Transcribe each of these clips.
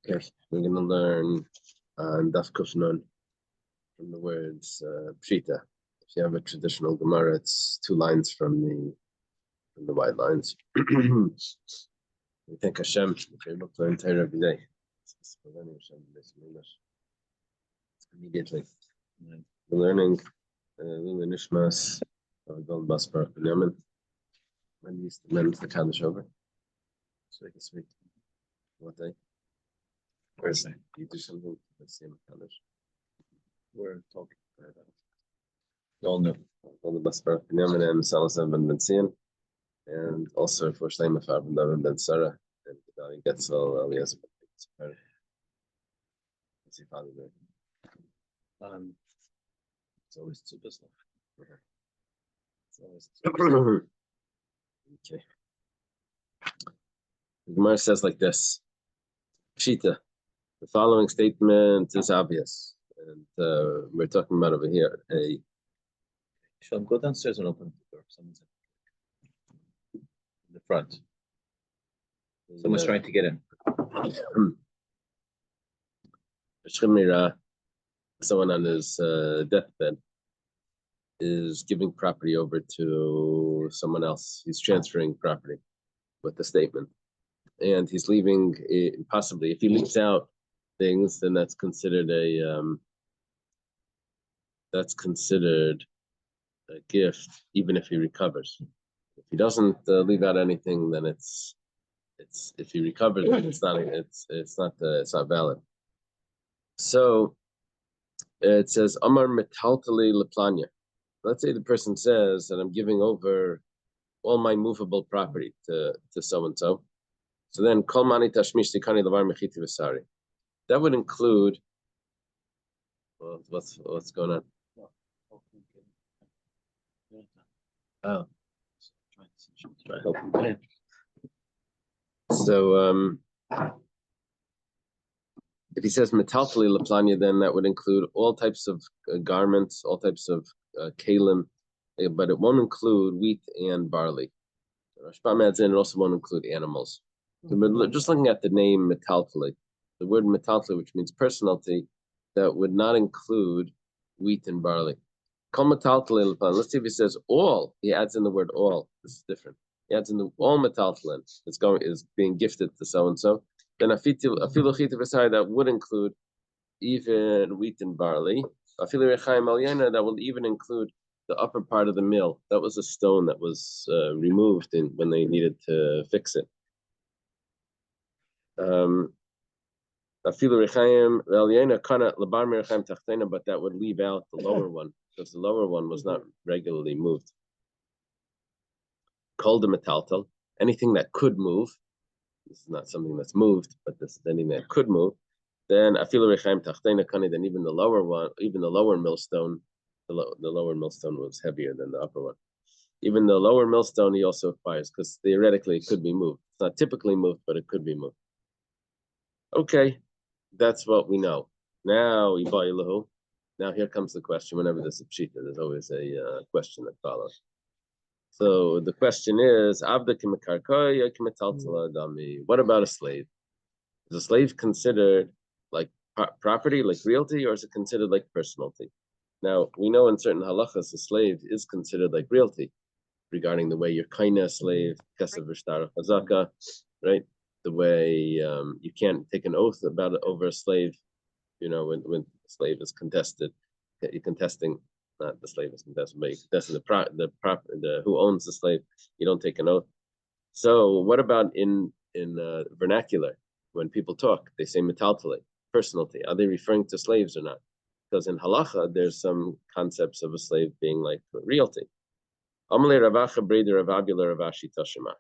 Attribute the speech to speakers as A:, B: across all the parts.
A: Okay, we're going to learn Daf Kufnun from the words Pshita. If you have a traditional Gemara, it's 2 lines from the white lines. We thank Hashem if you're able to learn Torah every day. Immediately. We're learning Lula Nishmas of Basra Daf. When used to manage the Kaddish over? So I can speak. What day? Thursday. You do something the same Kaddish. We're talking about all new. All the Basra Daf and Salasav Ben Benzian. And also for Shleim of Abin Ben Sarah and Gedali Getzel Elias Ben What's your father doing? It's always too busy. It's always too Okay. The Gemara says like this: Pshita. The following statement is obvious, and we're talking about over here.
B: Shall I go downstairs and open the door? Someone's in the front. Someone's trying to get in.
A: Someone on his deathbed is giving property over to someone else. He's transferring property with the statement, and he's leaving. Possibly, if he leaves out things, then that's considered a gift, even if he recovers. If he doesn't leave out anything, then it's if he recovers, it's not valid. So it says Amar metaltali leplanya. Let's say the person says that I'm giving over all my movable property to so and so. So then kol mani tashmish tikani levar mechiti v'sari. That would include. Well, what's going on? Oh, try helping. So if he says metaltali leplanya, then that would include all types of garments, all types of kalim, but it won't include wheat and barley. Rashbam adds in, it also won't include animals. So, but just looking at the name metaltali, the word metaltali, which means personality, that would not include wheat and barley. Kol metaltali leplanya. Let's see if he says all. He adds in the word all. This is different. He adds in the all metaltalin. Is being gifted to so and so. Then afilu chita v'sari, that would include even wheat and barley. Afilu rechaim alyena, that will even include the upper part of the mill. That was a stone that was removed when they needed to fix it. Afilu rechaim alyena kana labar merechaim tachtena, but that would leave out the lower one because the lower one was not regularly moved. Called the metaltal, anything that could move. This is not something that's moved, but this is anything that could move. Then afilu rechaim tachtena kani, then even the lower one, even the lower millstone, the lower millstone was heavier than the upper one. Even the lower millstone he also acquires because theoretically it could be moved. It's not typically moved, but it could be moved. Okay, that's what we know. Now here comes the question. Whenever there's a pshita, there's always a question that follows. So the question is, what about a slave? Is a slave considered like property, like realty, or is it considered like personality? Now, we know in certain halachas, a slave is considered like realty, regarding the way you're kind of a slave, right? The way you can't take an oath about it over a slave, when a slave is contested, you're contesting. Not the slave is contested, but that's the who owns the slave. You don't take an oath. So what about in vernacular when people talk? They say metaltali, personality. Are they referring to slaves or not? Because in halacha there's some concepts of a slave being like realty. Amalei Ravacha Breder Ravabula Ravashi Tashima.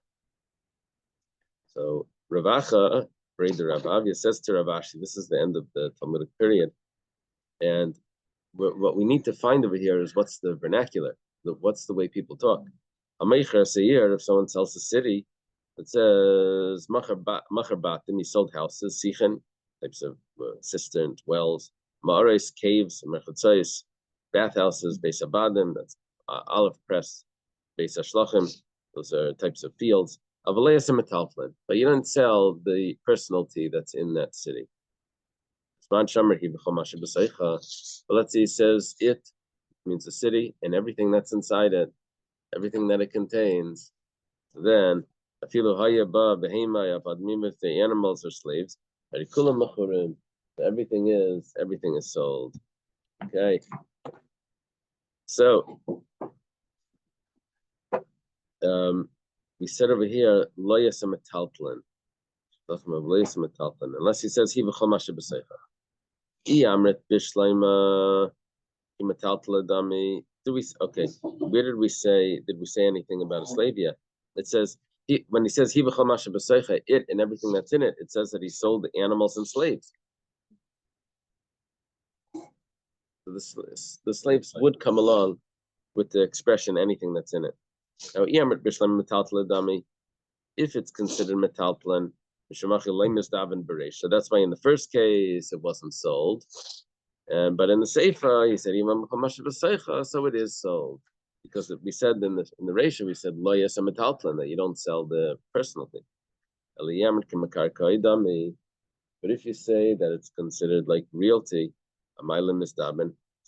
A: So Ravacha Breder Ravavia says to Ravashi, this is the end of the Talmudic period, and what we need to find over here is what's the vernacular, what's the way people talk. If someone sells a city, it says machar batim, he sold houses, sichen, types of cisterns, wells, ma'ares, caves, mechatzais, bathhouses, beis abadim, that's olive press, beis ashlachim, those are types of fields. But you don't sell the personality that's in that city. But let's see, he says it means the city and everything that's inside it, everything that it contains. Then if the animals are slaves, everything is sold. Okay. So we said over here, unless he says he do we okay? Where did we say? Did we say anything about a slave yet? It says when he says it and everything that's in it, it says that he sold the animals and slaves. So the slaves would come along with the expression anything that's in it. Now, if it's considered metaltlan, so that's why in the first case it wasn't sold. But in the Seifa, he said, so it is sold. Because we said in the ratio, we said, that you don't sell the personal thing. But if you say that it's considered like realty, so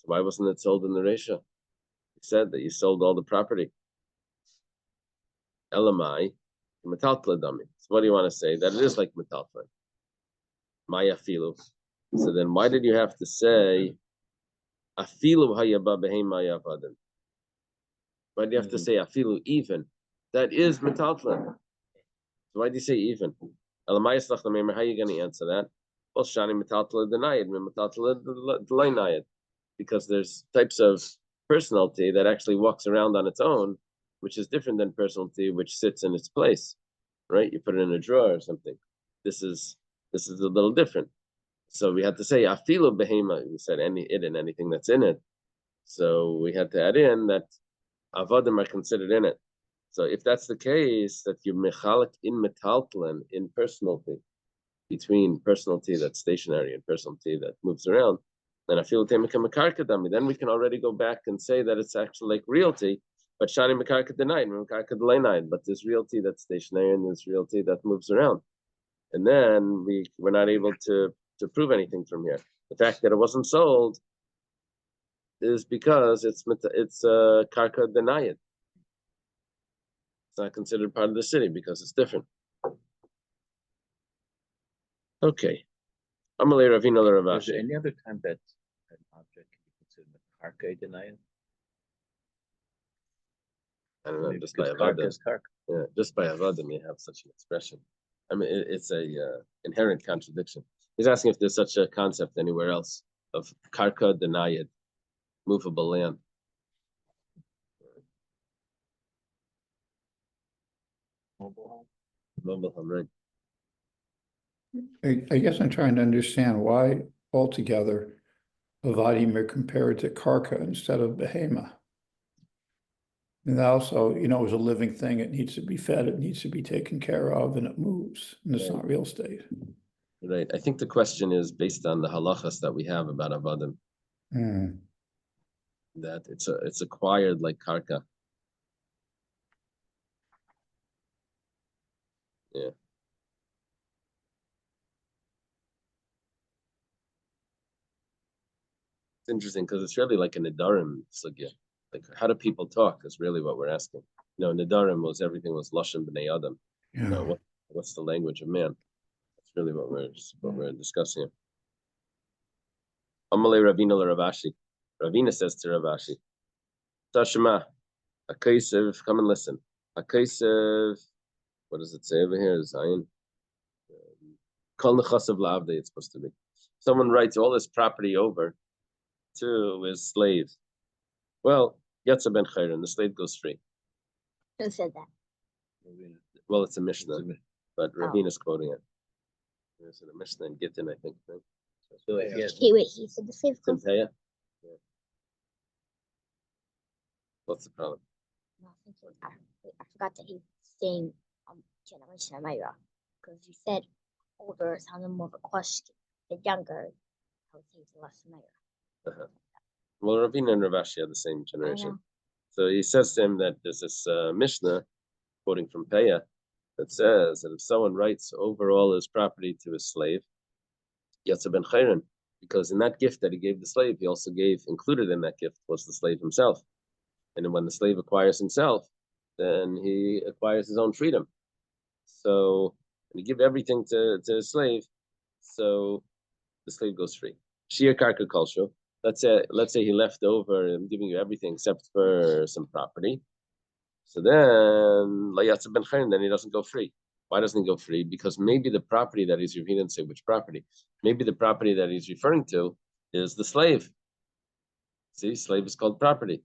A: why wasn't it sold in the ratio? You said that you sold all the property. Elamai, metaltla dami. So what do you want to say? That it is like metaltla. Maya filu. So then why did you have to say afilu hayaba behemaya vadim? Why do you have to say afilu even? That is metaltla. So why do you say even? Elamai slach lamemer, how are you going to answer that? Well, shani metaltla denayed, metaltla delayed. Because there's types of personality that actually walks around on its own, which is different than personality which sits in its place, right? You put it in a drawer or something. This is a little different. So we had to say afilu behema. We said it and anything that's in it. So we had to add in that avadim are considered in it. So if that's the case, that you mechalik in metaltlan in personality, between personality that's stationary and personality that moves around, then I feel then we can already go back and say that it's actually like realty, but shani mekarka denied, mekarka delayed, but there's realty that's stationary and there's realty that moves around. And then we're not able to prove anything from here. The fact that it wasn't sold is because it's karka denied. It's not considered part of the city because it's different. Okay. Amalei Ravina Ravashi.
B: Is there any other time that an object can be considered karka denied?
A: I don't know,
B: Maybe
A: just by
B: because karka
A: avadim.
B: is karka.
A: Yeah, just by avadim you have such an expression. I mean, it's a inherent contradiction. He's asking if there's such a concept anywhere else of karka denayed, movable land. Mobile home, right?
C: I guess I'm trying to understand why altogether Avadim are compared to Karka instead of Behema. And also, it was a living thing. It needs to be fed, it needs to be taken care of, and it moves. And it's not real estate.
A: Right. I think the question is based on the halachas that we have about avadim. That it's acquired like karka. Yeah. It's interesting because it's really like a nedarim sugya. Like how do people talk is really what we're asking. Nedarim was everything was lashon b'nei adam.
C: Yeah.
A: What's the language of man? That's really what we're discussing here. Amalei Ravina Ravashi. Ravina says to Ravashi, Tashema, Akaisev, come and listen. Akaisev, what does it say over here? Zion. Kol nechasav la'avdei, it's supposed to be. Someone writes all his property over to his slave. Well, Yatza ben Chayrin, the slave goes free.
D: Who said that?
A: Well, it's a Mishnah, but Ravina's quoting it. There's a Mishnah in Gittin, I think. Right?
B: So if he has,
D: He said the slave goes.
A: Timpeya? Yeah. What's the problem?
D: No, I forgot that he's saying generation of Myra because you said older sounded more of a question. The younger, I would say it's less Myra.
A: Well, Ravina and Ravashi are the same generation. So he says to him that there's this Mishnah, quoting from Peah, that says that if someone writes over all his property to his slave, Yatza ben Chayrin, because in that gift that he gave the slave, he also gave, included in that gift was the slave himself. And then when the slave acquires himself, then he acquires his own freedom. So when you give everything to a slave, so the slave goes free. Shir karka kolsho. Let's say he left over and giving you everything except for some property. So then then he doesn't go free. Why doesn't he go free? Because maybe the property that he didn't say which property. Maybe the property that he's referring to is the slave. See, slave is called property.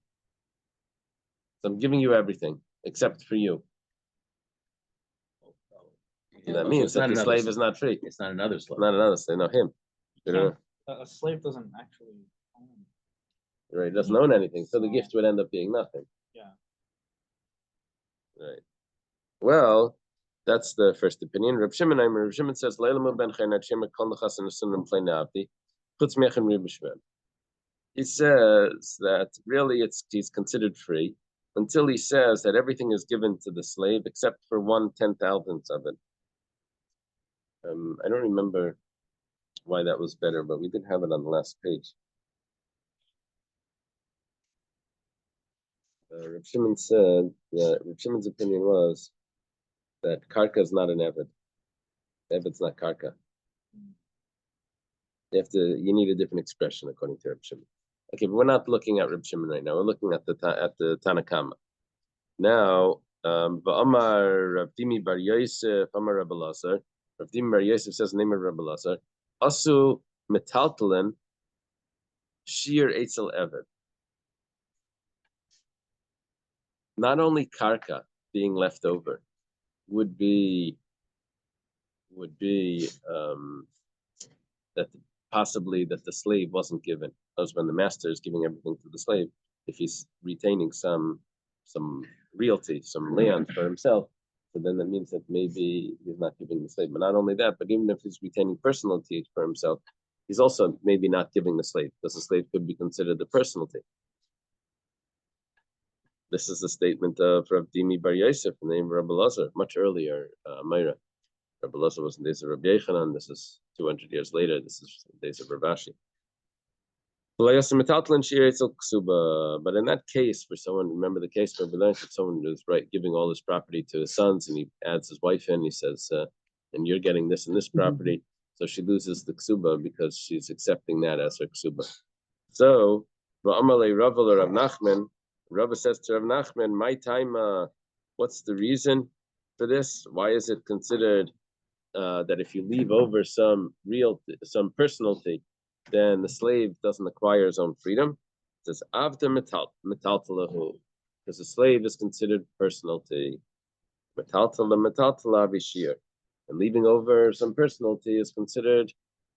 A: So I'm giving you everything except for you. That means that the slave is not free.
B: It's not another slave.
A: Not another slave, no, him.
E: A slave doesn't actually own.
A: Right, he doesn't own anything, so the gift would end up being nothing.
E: Yeah.
A: Right. Well, that's the first opinion. Reb Shimon says, he says that really he's considered free until he says that everything is given to the slave except for 1/10,000th of it. I don't remember why that was better, but we did have it on the last page. Reb Shimon said that Reb Shimon's opinion was that karka is not an eved. Eved's not karka. You need a different expression according to Reb Shimon. Okay, but we're not looking at Reb Shimon right now. We're looking at the Tanakama. Now, V'amar Rav Dimi bar Yosef, Amar Rav Elazar. Rav Dimi bar Yosef says the name of Rav Elazar. Asu metaltalen shir eitzel eved. Not only karka being left over would be that possibly that the slave wasn't given. Because when the master is giving everything to the slave, if he's retaining some realty, some land for himself, so then that means that maybe he's not giving the slave. But not only that, but even if he's retaining personality for himself, he's also maybe not giving the slave, because the slave could be considered a personality. This is the statement of Rav Dimi bar Yosef in the name of Rabbi Elazar, much earlier, Meira. Rabbi Elazar was in the days of Rabbi Yechanan. This is 200 years later. This is the days of Rav Ashi. But in that case, for someone, remember the case where we learned that someone is giving all his property to his sons, and he adds his wife in. He says, "And you're getting this and this property," so she loses the ksuba because she's accepting that as her ksuba. So, Va'amalei Rav or Rav Nachman, Rav says to Rav Nachman, "My time. What's the reason for this? Why is it considered that if you leave over some personality, then the slave doesn't acquire his own freedom?" It says, Avda metaltalahu, because the slave is considered personalty. Metaltala vishir. And leaving over some personalty is considered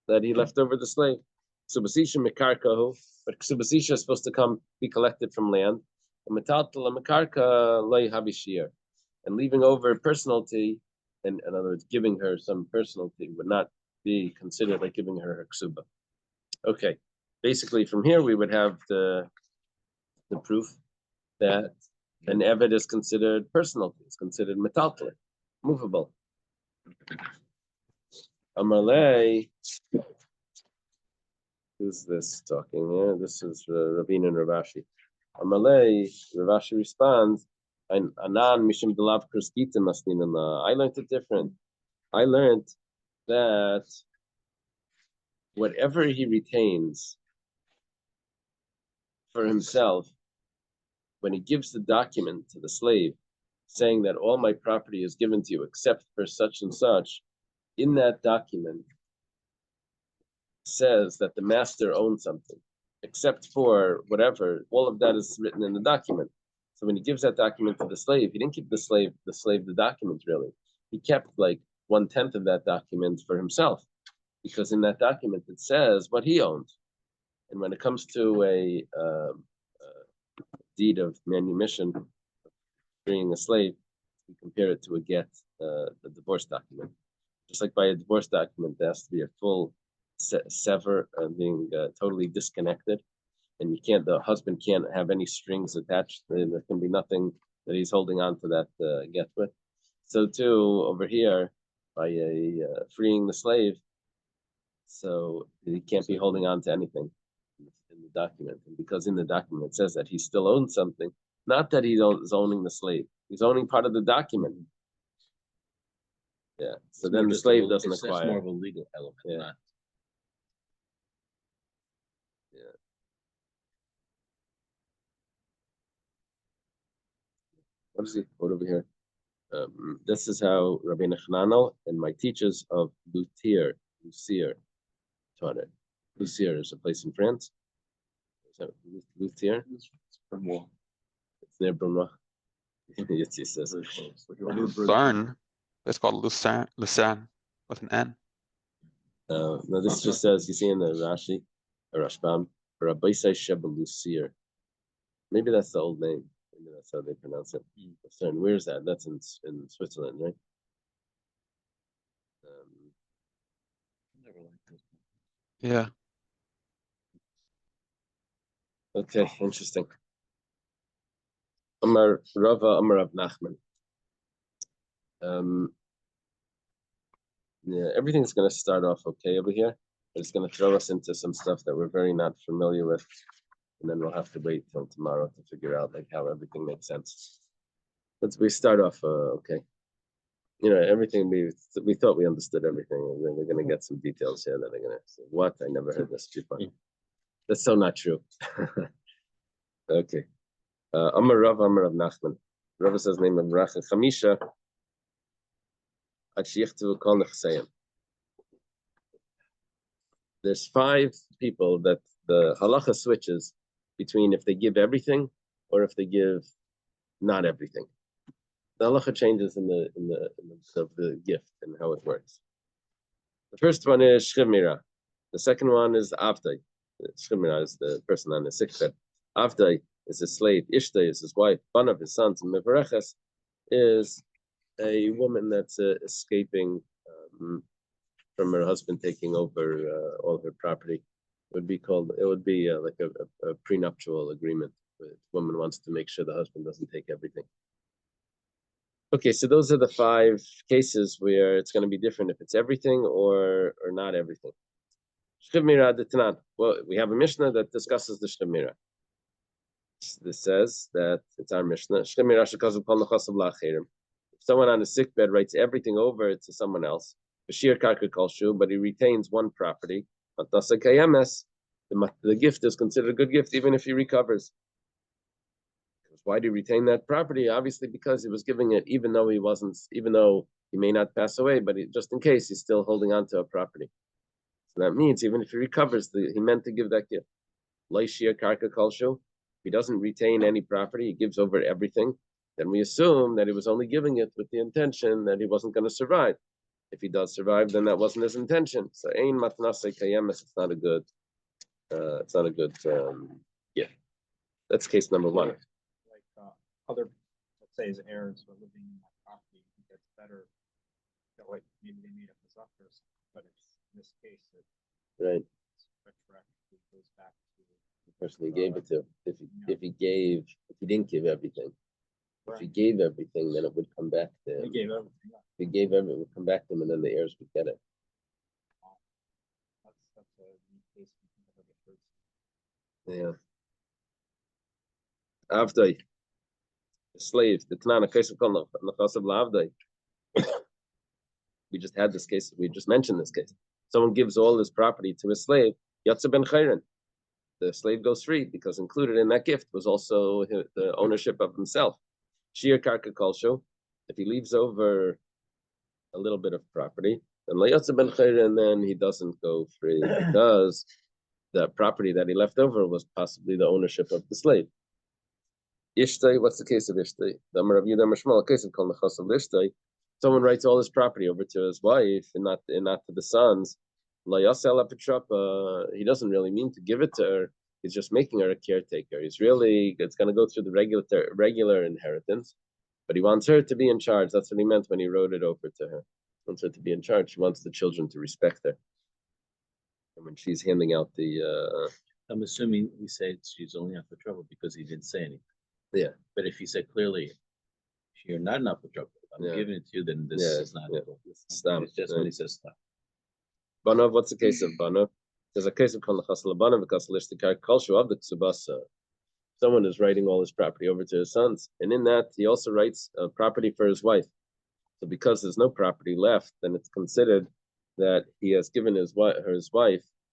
A: that he left over the slave. Subasisha mekarkahu, but subasisha is supposed to be collected from land. And metaltala mekarka lay havishir. And leaving over personalty, and in other words, giving her some personality would not be considered like giving her her ksuba. Okay, basically from here we would have the proof that an eved is considered personality, it's considered metaltal, movable. Amalei, who's this talking here? This is Ravina and Ravashi. Amalei, Ravashi responds, Anan mishim delav kruskita masninana. I learned it different. I learned that whatever he retains for himself, when he gives the document to the slave, saying that all my property is given to you except for such and such, in that document says that the master owns something, except for whatever, all of that is written in the document. So when he gives that document to the slave, he didn't give the slave the document really. He kept like 1/10 of that document for himself, because in that document it says what he owns. And when it comes to a deed of manumission, freeing a slave, we compare it to a get, a divorce document. Just like by a divorce document, there has to be a full sever, being totally disconnected, and the husband can't have any strings attached. There can be nothing that he's holding on to that get with. So too over here, by freeing the slave, So he can't be holding on to anything in the document. And because in the document it says that he still owns something, not that he's owning the slave, he's owning part of the document. Yeah. So
B: It's
A: then
B: more
A: the
B: just a
A: slave
B: le-
A: doesn't
B: it's just more
A: acquire.
B: of a legal element,
A: Yeah.
B: not.
A: What is he quote over here? This is how Rabbi Nachmanel and my teachers of Lucier taught it. Lucier is a place in France. Is that Lucier?
B: It's from war.
A: It's near Brunwa. Yes, he says.
F: Lucerne. It's called Lucerne. Lucerne with an N.
A: No, this just says, you see in the Rashi, or Rashbam, Rabbi Sheba Lucier. Maybe that's the old name. Maybe that's how they pronounce it. Lucerne. Where's that? That's in Switzerland, right?
B: Never liked those.
F: Yeah.
A: Okay, interesting. Amar Rava, Amar Rav Nachman. Yeah, everything's going to start off okay over here, but it's going to throw us into some stuff that we're very not familiar with, and then we'll have to wait till tomorrow to figure out like how everything makes sense. But we start off okay. You know, everything we thought we understood everything, and then we're going to get some details here that are going to say, "What? I never heard this before." That's so not true. Okay. Amar Rav Nachman. Rav says name of Racha Chamisha. There's 5 people that the halacha switches between if they give everything or if they give not everything. The halacha changes in the of the gift and how it works. The first one is shchimira. The second one is avdai. Shchimira is the person on the sickbed. Avdai is his slave. Ishtay is his wife. One of his sons. And mevareches is a woman that's escaping from her husband taking over all her property. It would be like a prenuptial agreement. The woman wants to make sure the husband doesn't take everything. Okay, so those are the 5 cases where it's going to be different if it's everything or not everything. Shchimira d'tanan. Well, we have a Mishnah that discusses the shchimira. This says that it's our Mishnah. Shchimira shekazu kol nechasav la'achirim. If someone on a sick bed writes everything over to someone else, b'shir karka kol shu, but he retains one property, matasa kayemes, the gift is considered a good gift even if he recovers. Why do you retain that property? Obviously, because he was giving it, even though he may not pass away, but just in case, he's still holding on to a property. So that means even if he recovers, he meant to give that gift. Laishia karka kalshu. If he doesn't retain any property, he gives over everything. Then we assume that he was only giving it with the intention that he wasn't going to survive. If he does survive, then that wasn't his intention. So ein matnasei kayemes. It's not a good. Gift. That's case number 1.
E: Other, let's say, his heirs are living in that property, he gets better. Like maybe they made up his up or something, but it's in this case it
A: Right.
E: retroactively goes back to
A: The person he gave it to. If he didn't give everything. If he gave everything, then it would come back to him.
E: he gave everything up.
A: If he gave everything, it would come back to him, and then the heirs would get it.
E: That's a unique case we can never get through.
A: Yeah. Avdai. The slave, the Tanana case of Nachasav Lavdai. We just had this case, we just mentioned this case. Someone gives all his property to his slave, Yatsa ben Chayrin. The slave goes free because included in that gift was also the ownership of himself. Shir Karka Kolsho. If he leaves over a little bit of property, then Yatsa ben Chayrin, then he doesn't go free because the property that he left over was possibly the ownership of the slave. Ishtay, what's the case of Ishtay? The Amar of Yudam Shmuel, case of Kol Nechasav Ishtay. Someone writes all his property over to his wife and not to the sons. He doesn't really mean to give it to her. He's just making her a caretaker. It's going to go through the regular inheritance, but he wants her to be in charge. That's what he meant when he wrote it over to her. He wants her to be in charge. He wants the children to respect her. And when she's handing out
B: I'm assuming we say she's only out for trouble because he didn't say anything.
A: Yeah.
B: But if he said clearly, you're not enough for trouble, I'm giving it to you, then this is not it.
A: Stop.
B: It's just when he says stop.
A: Banav, what's the case of Banav? There's a case of Kol Nechas Labanav because Lishtikar Kolshu of the Ksubasa. Someone is writing all his property over to his sons, and in that he also writes property for his wife. So because there's no property left, then it's considered that he has given his wife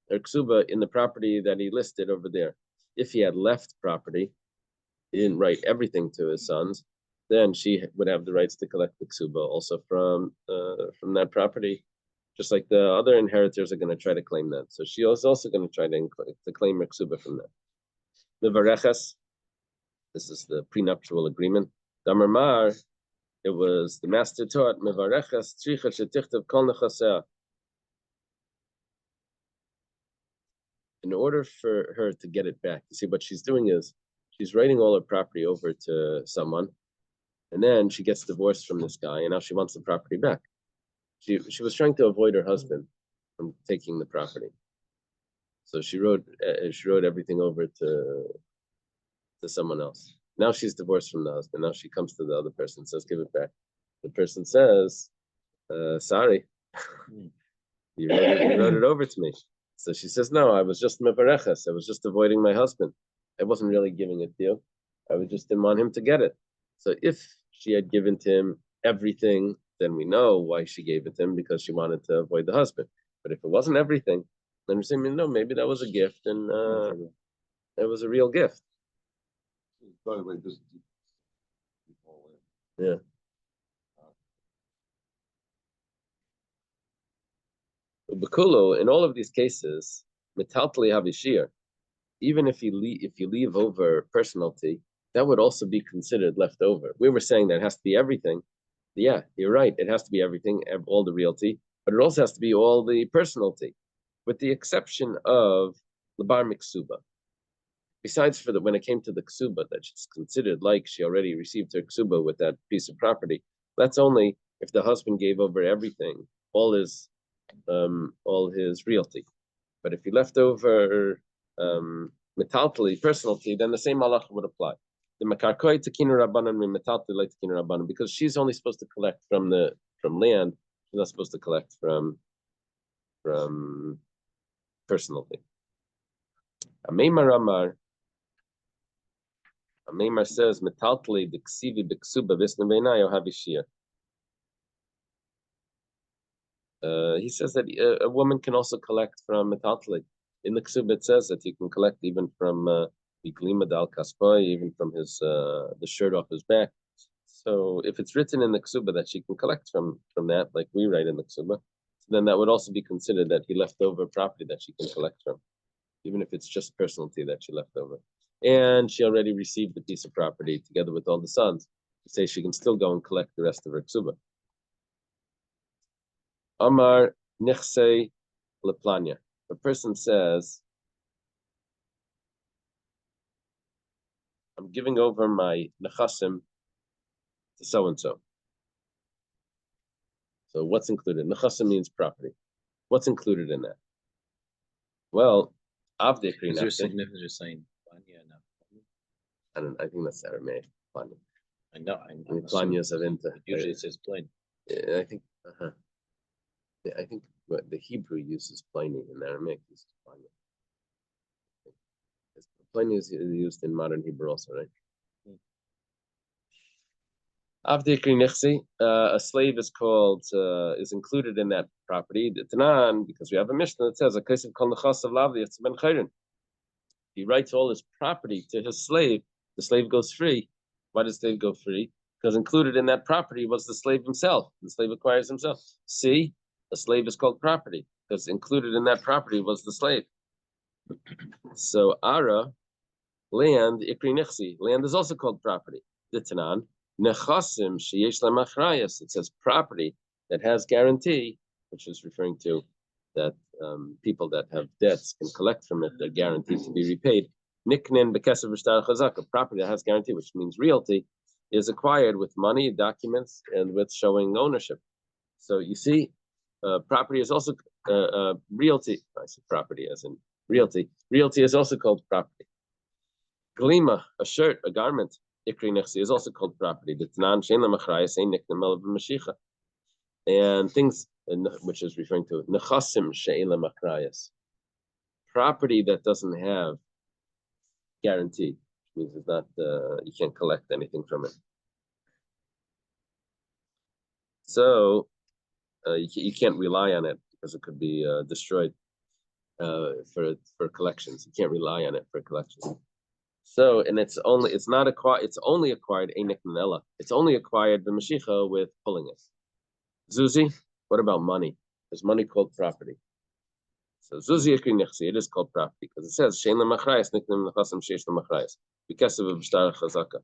A: her ksuba in the property that he listed over there. If he had left property, he didn't write everything to his sons, then she would have the rights to collect the ksuba also from that property, just like the other inheritors are going to try to claim that. So she is also going to try to claim her ksuba from that. The vareches, this is the prenuptial agreement. Damar, it was the master taught mevareches tzricha shetichtav kol nechaseh. In order for her to get it back, you see what she's doing is she's writing all her property over to someone, and then she gets divorced from this guy, and now she wants the property back. She was trying to avoid her husband from taking the property, so she wrote everything over to someone else. Now she's divorced from the husband. Now she comes to the other person and says, "Give it back." The person says, "Sorry, you wrote it over to me." So she says, "No, I was just mevareches. I was just avoiding my husband. I wasn't really giving it to you. I just didn't want him to get it." So if she had given to him everything, then we know why she gave it to him, because she wanted to avoid the husband. But if it wasn't everything, then we're saying, no, maybe that was a gift, and it was a real gift.
G: By the way, just
A: Yeah. Bekulo, in all of these cases, metaltali havishir, even if you leave over personality, that would also be considered left over. We were saying that it has to be everything. Yeah, you're right. It has to be everything, all the realty, but it also has to be all the personality, with the exception of the bar miksuba. Besides for when it came to the ksuba, that she's considered like she already received her ksuba with that piece of property. That's only if the husband gave over everything, all his realty. But if he left over metaltali, personality, then the same halacha would apply. The makarkoi tekinu rabbanan mi metaltali like tekinu rabbanan, because she's only supposed to collect from land. She's not supposed to collect from personality. Ameimar says metaltali diksivi biksuba visna veinayo havishir. He says that a woman can also collect from metaltali. In the ksuba, it says that you can collect even from biglima dal kaspoy, even from his the shirt off his back. So if it's written in the ksuba that she can collect from that, like we write in the ksuba, then that would also be considered that he left over property that she can collect from, even if it's just personality that she left over. And she already received the piece of property together with all the sons. Say she can still go and collect the rest of her ksuba. Amar nichse leplanya. A person says, I'm giving over my nechasim to so-and-so. So what's included? Nechasim means property. What's included in that? Well, avdei
B: Is there significance you're saying?
A: I think that's Aramaic. Planya.
B: I know.
A: Planya is
B: usually it says plain.
A: I think. Yeah, I think what the Hebrew uses pliny and the Aramaic uses planya. Pliny is used in modern Hebrew also, right? Avdikri nechsi, a slave is called is included in that property. The Tanan, because we have a Mishnah that says a case of kol nechas of lavli it's ben chayrin. He writes all his property to his slave. The slave goes free. Why does the slave go free? Because included in that property was the slave himself. The slave acquires himself. See, a slave is called property because included in that property was the slave. So ara, land, ikri nechsi, land is also called property. The Tanan. Nechasim sheyesh lemachrayas. It says property that has guarantee, which is referring to that people that have debts can collect from it. They're guaranteed to be repaid. Niknin bekesav v'shtar chazaka. Property that has guarantee, which means realty, is acquired with money, documents, and with showing ownership. So you see, property is also realty. I said property as in realty. Realty is also called property. Glima, a shirt, a garment. Ikri nechsi is also called property. The Tanan shein lemachrayas ein niknem elav b'mashicha. And things which is referring to nechasim she'ela machrayas, property that doesn't have guarantee, which means it's not you can't collect anything from it. So you can't rely on it because it could be destroyed for collections. You can't rely on it for collections. So, and it's only acquired einik manela. It's only acquired the mashicha with pulling it. Zuzi, what about money? Is money called property? So zuzi ikri nechsi, it is called property because it says shein lemachrayas niknem nechasam sheish lemachrayas because of a b'shtar chazaka.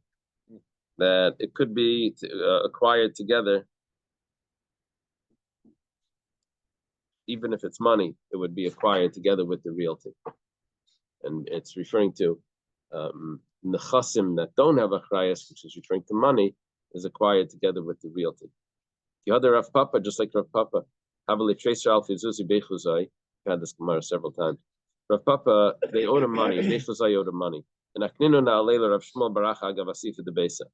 A: That it could be acquired together. Even if it's money, it would be acquired together with the realty. And it's referring to nechasim that don't have achrayas, which is referring to money, is acquired together with the realty. The other Rav Papa, just like Rav Papa, Havali Tracer Alfi Zuzi Bechuzai, I've had this Gemara several times. Rav Papa, they owed him money, Bechuzai owed him money. And Akninu na Alela Rav Shmuel Baracha Agavasi for the Besa.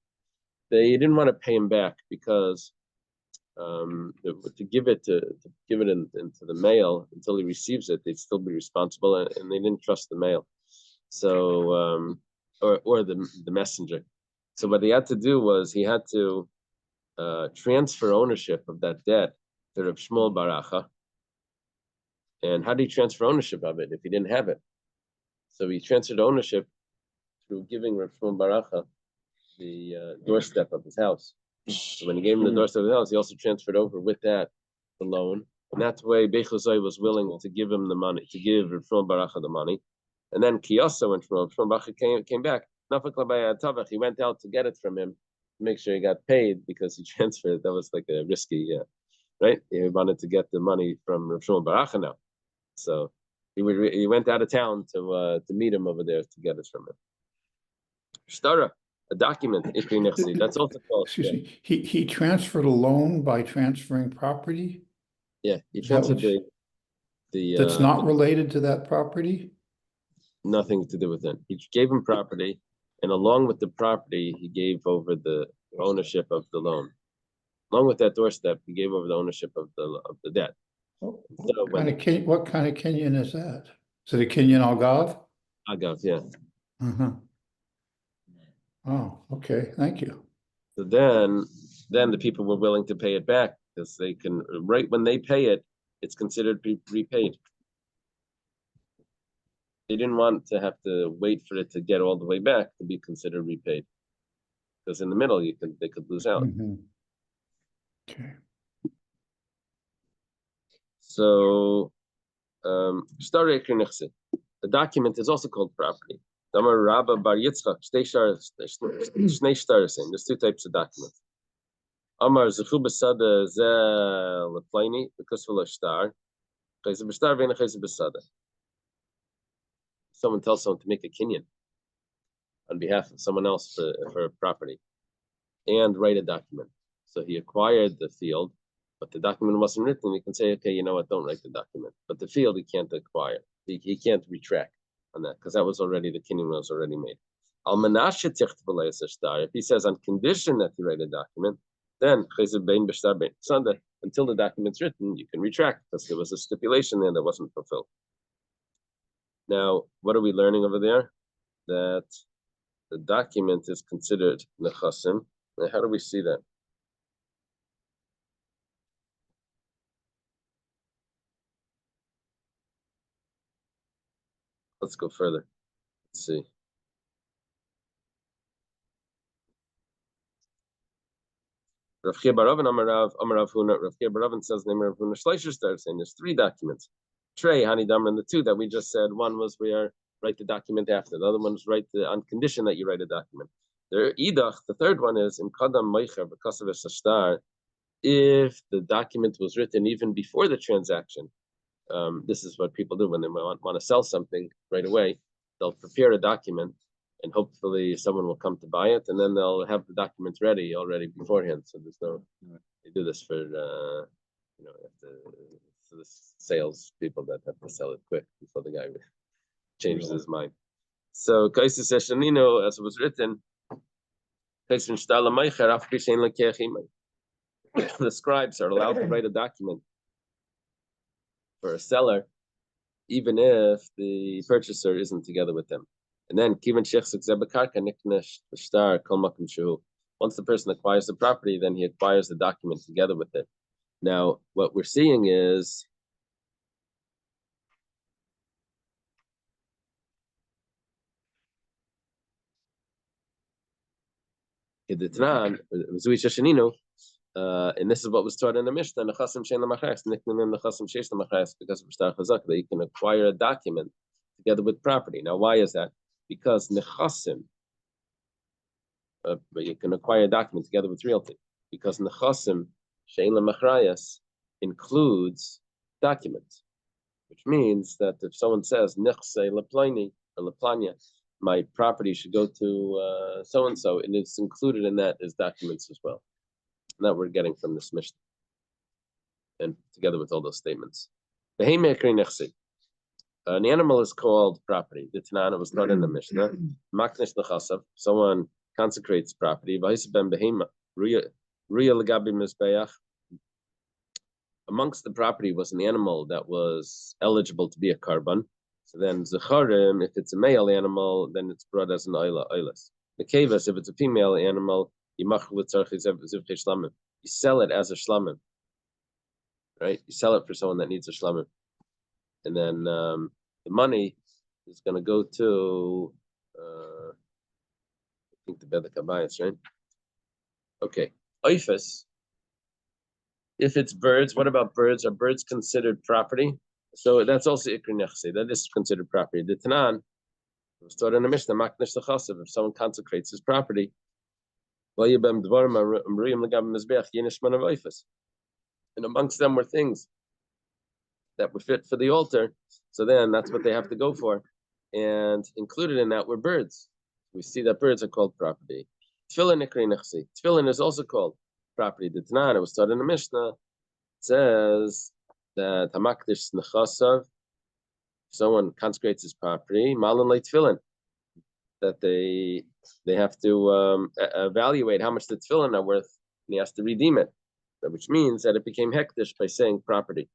A: They didn't want to pay him back because to give it into the mail until he receives it, they'd still be responsible, and they didn't trust the mail. So or the messenger. So what he had to do was he had to transfer ownership of that debt to Rav Shmuel Baracha. And how did he transfer ownership of it if he didn't have it? So he transferred ownership through giving Rav Shmuel Baracha the doorstep of his house. So when he gave him the doorstep of the house, he also transferred over with that the loan. And that's the way Bechuzai was willing to give him the money, to give Rav Shmuel Baracha the money. And then Kiyasa, when Rav Shmuel Baracha came back, he went out to get it from him to make sure he got paid because he transferred. That was like a risky, right? He wanted to get the money from Rav Shmuel Baracha now. So he went out of town to meet him over there to get it from him. Shtara, a document, that's also called.
C: Excuse me. He transferred a loan by transferring property?
A: Yeah, he transferred the
C: That's not related to that property?
A: Nothing to do with it. He gave him property, and along with the property, he gave over the ownership of the loan. Along with that doorstep, he gave over the ownership of the debt.
C: So
A: what
C: kind of Kenyan is that? Is it a Kenyan Algav?
A: Agav, yeah.
C: Oh, okay. Thank you.
A: So then the people were willing to pay it back because they can, right when they pay it, it's considered repaid. They didn't want to have to wait for it to get all the way back to be considered repaid, because in the middle they could lose out.
C: Okay.
A: So, the document is also called property. There's two types of documents. Amar zechu b'sada ze leplaini because of l'shtar. Someone tells someone to make a kinyan on behalf of someone else for a property and write a document. So he acquired the field, but the document wasn't written. You can say, okay, you know what, don't write the document. But the field he can't acquire. He can't retract on that because that was already, the kinyan was already made. If he says on condition that you write a document, then until the document's written, you can retract because there was a stipulation there that wasn't fulfilled. Now, what are we learning over there? That the document is considered nechasim. Now, how do we see that? Let's go further. Let's see. Rav Chia Baravin Amarav Huna. Rav Chia Baravin says the name of Rav Huna Shleisher started saying there's three documents. Trey, Hanidam, and the two that we just said. One was where write the document after. The other one was write on condition that you write a document. The third one is in Kadam Meicher because of a star. If the document was written even before the transaction, this is what people do when they want to sell something right away. They'll prepare a document, and hopefully someone will come to buy it, and then they'll have the documents ready already beforehand. So there's no, they do this for for the sales people that have to sell it quick before the guy changes his mind. So Kaisis Seshanino, as it was written, the scribes are allowed to write a document for a seller, even if the purchaser isn't together with them. And then once the person acquires the property, then he acquires the document together with it. Now, what we're seeing is and this is what was taught in the Mishnah, because of Shtar Chazak, that you can acquire a document together with property. Now, why is that? Because nechasim, but you can acquire a document together with realty. Because nechasim shein lemachrayas includes documents, which means that if someone says nechse leplani or leplanya, my property should go to so and so, and it's included in that as documents as well. And that we're getting from this Mishnah, and together with all those statements. An animal is called property. The Tanana was not in the Mishnah. Maknish nechasav, someone consecrates property. Amongst the property was an animal that was eligible to be a karban. So then zecharim, if it's a male animal, then it's brought as an oilas. The kevas, if it's a female animal, you sell it as a shlamim, right? You sell it for someone that needs a shlamim, and then the money is going to go to I think the Bedek Abayis, right? Okay, oifus. If it's birds, what about birds? Are birds considered property? So that's also ikri nechse. That is considered property. The Tanan was taught in the Mishnah, maknish lechasav, if someone consecrates his property, and amongst them were things that were fit for the altar. So then that's what they have to go for. And included in that were birds. We see that birds are called property. Tefillin ikri nechse. Tefillin is also called property. The Tanan, it was taught in the Mishnah, says that hamakdish nechasav, someone consecrates his property, malan le tefillin, that they have to evaluate how much the tefillin are worth, and he has to redeem it, which means that it became hektish by saying property.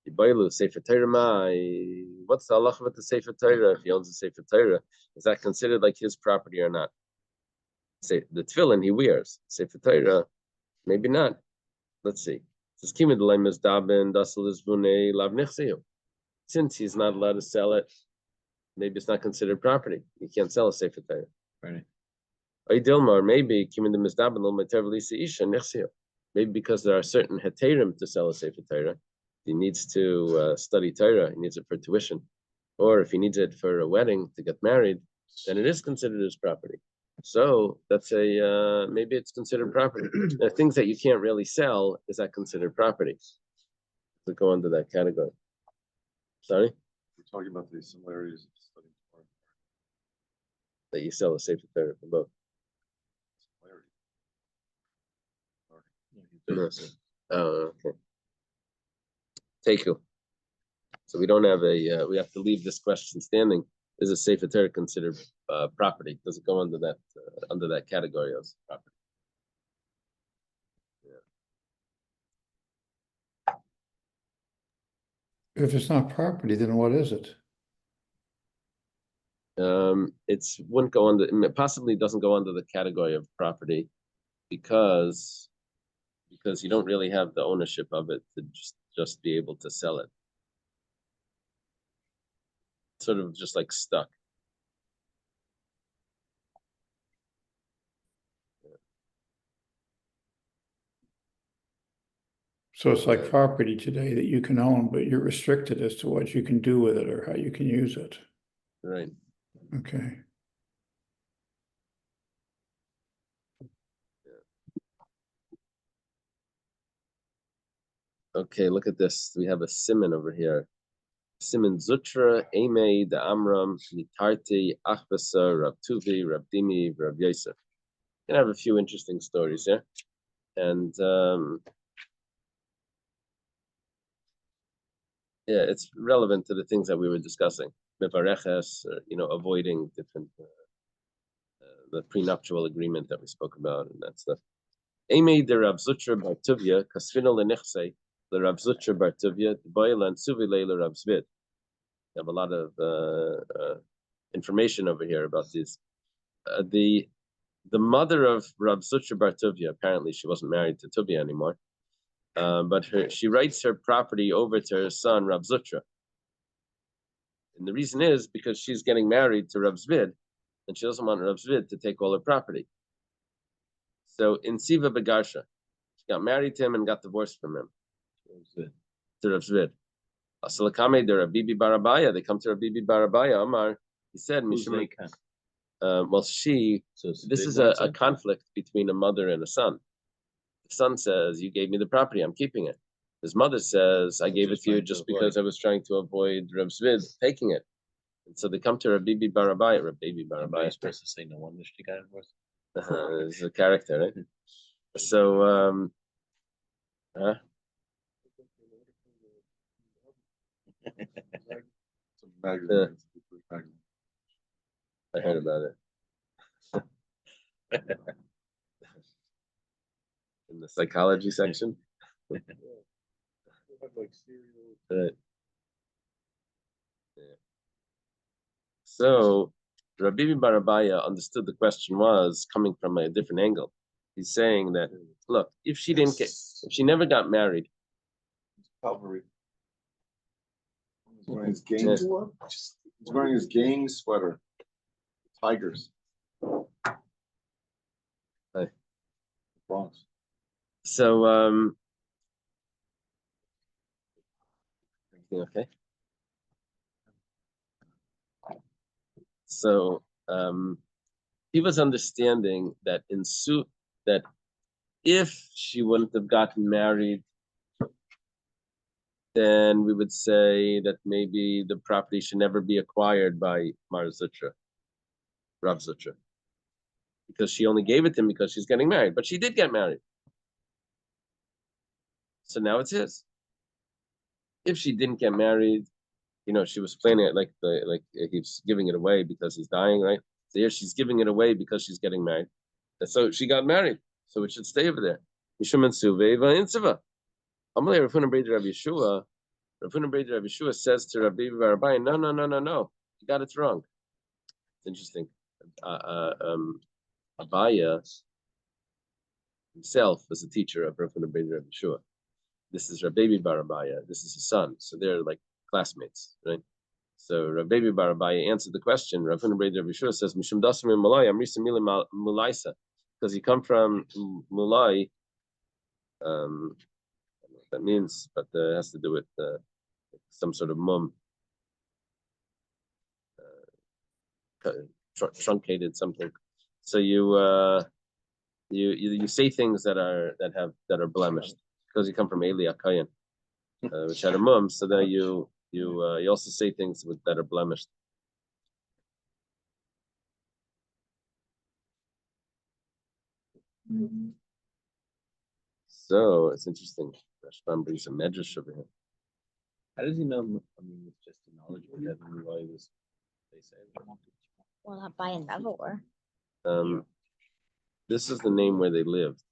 A: What's the halacha with the Sefer Torah? If he owns a Sefer Torah, is that considered like his property or not? Say the tefillin he wears, Sefer Torah, maybe not. Let's see. Since he's not allowed to sell it, maybe it's not considered property. You can't sell a Sefer Torah.
B: Right.
A: Maybe because there are certain heterim to sell a Sefer Torah. He needs to study Torah. He needs it for tuition. Or if he needs it for a wedding to get married, then it is considered as property. So that's maybe it's considered property. There are things that you can't really sell. Is that considered property? To go under that category. Sorry?
G: We're talking about the similarities of studying Torah.
A: That you sell a Sefer Torah for both.
G: Similarity.
A: Oh, okay. Take you. So we don't have we have to leave this question standing. Is a Sefer Torah considered property? Does it go under that category of property?
C: If it's not property, then what is it?
A: It's wouldn't go under. It possibly doesn't go under the category of property because you don't really have the ownership of it to just be able to sell it. It's sort of just like stuck.
C: So it's like property today that you can own, but you're restricted as to what you can do with it or how you can use it.
A: Right.
C: Okay.
A: Okay, look at this. We have a siman over here. Siman Zutra, Eme, the Amram, Nitarti, Achbasa, Rab Tuvi, Rab Dimi, Rab Yosef. Can have a few interesting stories here. And yeah, it's relevant to the things that we were discussing. Mevareches, avoiding different the prenuptial agreement that we spoke about and that stuff. Eme de Rab Zutra Bar Tuvia, Kasfino Lenichse, the Rav Zutra bar Tuvia, the Boila and Suvi Leila Rav Zvid. We have a lot of information over here about these. The mother of Rav Zutra bar Tuvia, apparently she wasn't married to Tuvia anymore, but she writes her property over to her son Rav Zutra. And the reason is because she's getting married to Rav Zvid, and she doesn't want Rav Zvid to take all her property. So in Siva Begarsha, she got married to him and got divorced from him. To Rav Zvid. Asalakame de Rabibi Barabaya, they come to Rabibi Barabaya, Omar, he said, Mishum, well, this is a conflict between a mother and a son. The son says, you gave me the property, I'm keeping it. His mother says, I gave it to you just because I was trying to avoid Rav Zvid taking it. And so they come to Rabibi Barabaya, Rabibi Barabaya.
B: You're supposed to say no wonder she got divorced.
A: It's a character, right? So,
G: Some magazine, it's a good magazine.
A: I heard about it. In the psychology section. Right. Yeah. So Rabbi Barabaya understood the question was coming from a different angle. He's saying that, look, if she never got married,
G: Calvary. He's wearing his gang, he's wearing his gang sweater. Tigers.
A: Hey.
G: Bronx.
A: So okay. So he was understanding that that if she wouldn't have gotten married, then we would say that maybe the property should never be acquired by Mar Zutra, Rav Zutra, because she only gave it to him because she's getting married, but she did get married. So now it's his. If she didn't get married, she was planning it like he's giving it away because he's dying, right? So here she's giving it away because she's getting married. And so she got married, so it should stay over there. Mishum and Suveva Insiva. Amalei Rafuna Breder Rav Yeshua. Rafuna Breder Rav Yeshua says to Rabbi Barabai, no, you got it wrong. It's interesting. Abaya himself was a teacher of Rafuna Breder Rav Yeshua. This is Rabbi Barabaya. This is his son. So they're like classmates, right? So Rabbi Barabaya answered the question. Rafuna Breder Rav Yeshua says, Mishum Dasim Mulai, Amrisa Mila Mulaisa. Because you come from Mulai, I don't know what that means, but it has to do with some sort of mum, truncated something. So you say things that are blemished because you come from Eli Akayan, which had a mum. So then you also say things that are blemished. So it's interesting. Rashbam brings a medrash over here.
B: How does he know? I mean, it's just the knowledge we have in why was they say.
D: Well, Abaya and Rava were.
A: This is the name where they lived.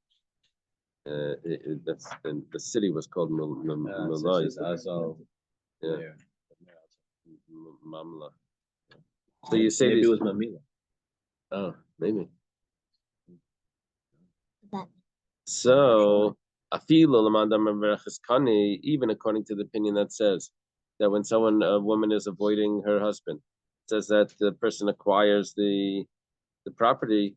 A: That's and the city was called Mulai. Yeah. Mamla. So you say
B: maybe it was Mamila.
A: Oh, maybe.
D: That
A: So even according to the opinion that says that when a woman is avoiding her husband, it says that the person acquires the property.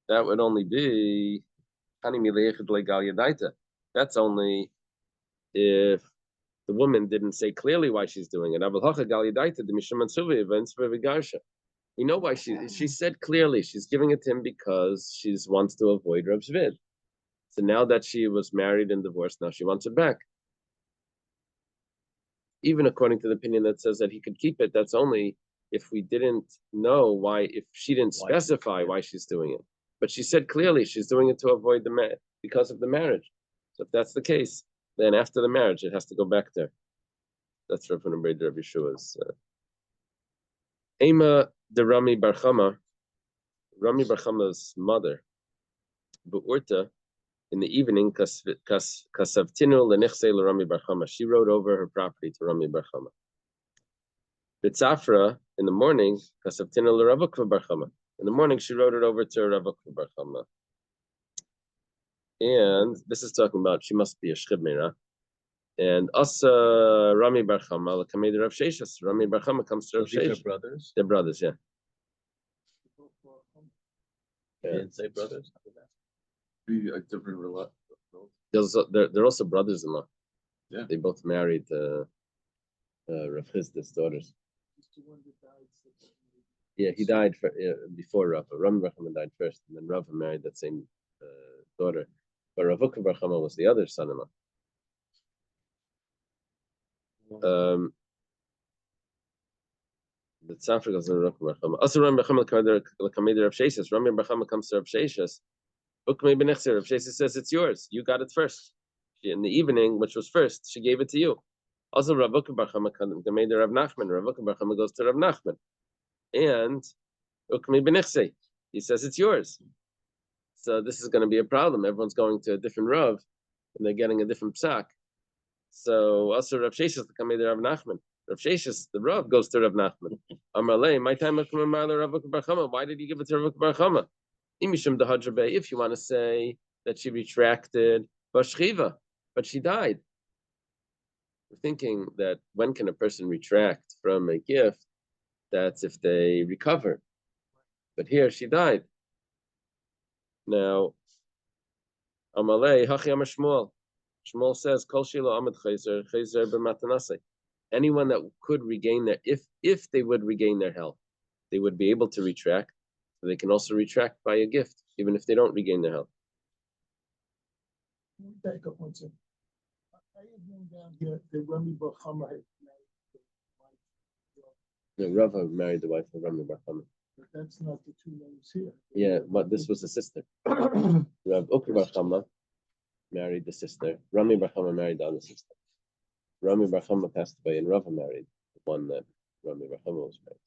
A: That would only be that's only if the woman didn't say clearly why she's doing it. We know why she said clearly she's giving it to him because she wants to avoid Rav Zvid. So now that she was married and divorced, now she wants it back. Even according to the opinion that says that he could keep it, that's only if we didn't know why, if she didn't specify why she's doing it. But she said clearly she's doing it to avoid because of the marriage. So if that's the case, then after the marriage, it has to go back there. That's Rav Breder Rav Yeshua's. Ema de Rami Bar Chama, Rami Bar Chama's mother, Be'urta, in the evening, kasavtinu lenichse Rami Bar Chama. She wrote over her property to Rami Bar Chama. B'tzafra, in the morning, kasavtinu l'Ravukva Bar Chama. In the morning, she wrote it over to Ravukva Bar Chama. And this is talking about she must be a shchibmira. And Asa Rami Bar Chama l'kamei Rav Sheshas. Rami Bar Chama comes to Rav
B: These are
A: Sheshas.
B: brothers?
A: They're brothers, yeah.
B: They didn't say brothers?
G: Be a different relationship.
A: They're also brothers-in-law.
G: Yeah.
A: They both married Rav Chisda's daughters. Yeah, he died before Rav. Rami Bar Chama died first, and then Rav married that same daughter. But Ravukah Bar Chama was the other son-in-law. The Tzafra goes to Ravukah Bar Chama. Also, Rami Bar Chama l'kamei Rav Sheshas. Rami Bar Chama comes to Rav Sheshas. Ukmei b'nechser. Rav Sheshas says it's yours. You got it first. In the evening, which was first, she gave it to you. Also, Ravukah Bar Chama l'kamei Rav Nachman. Ravukah Bar Chama goes to Rav Nachman. And Ukmei b'nechser. He says it's yours. So this is going to be a problem. Everyone's going to a different Rav, and they're getting a different psak. So also Rav Sheshas l'kamei Rav Nachman. Rav Sheshas, the Rav, goes to Rav Nachman. Amalei, my time Rav Bar Chama. Why did you give it to Rav Bar Chama? If you want to say that she retracted Bashchiva, but she died. We're thinking that when can a person retract from a gift? That's if they recover. But here she died. Now, Amalei, Hachi Amar Shmuel. Shmuel says, Kol Shilo Amad Chayzer, Chayzer b'matanasei. Anyone that could regain their, if they would regain their health, they would be able to retract. So they can also retract by a gift, even if they don't regain their health.
H: Back up one second. I have written down here that Rami Bar Chama had married the wife.
A: No, Rava married the wife of Rami Bar Chama.
H: But that's not the two names here.
A: Yeah, but this was a sister. Rav Ukra Bar Chama married the sister. Rami Bar Chama married the other sister. Rami Bar Chama passed away, and Rava married the one that Rami Bar Chama was married.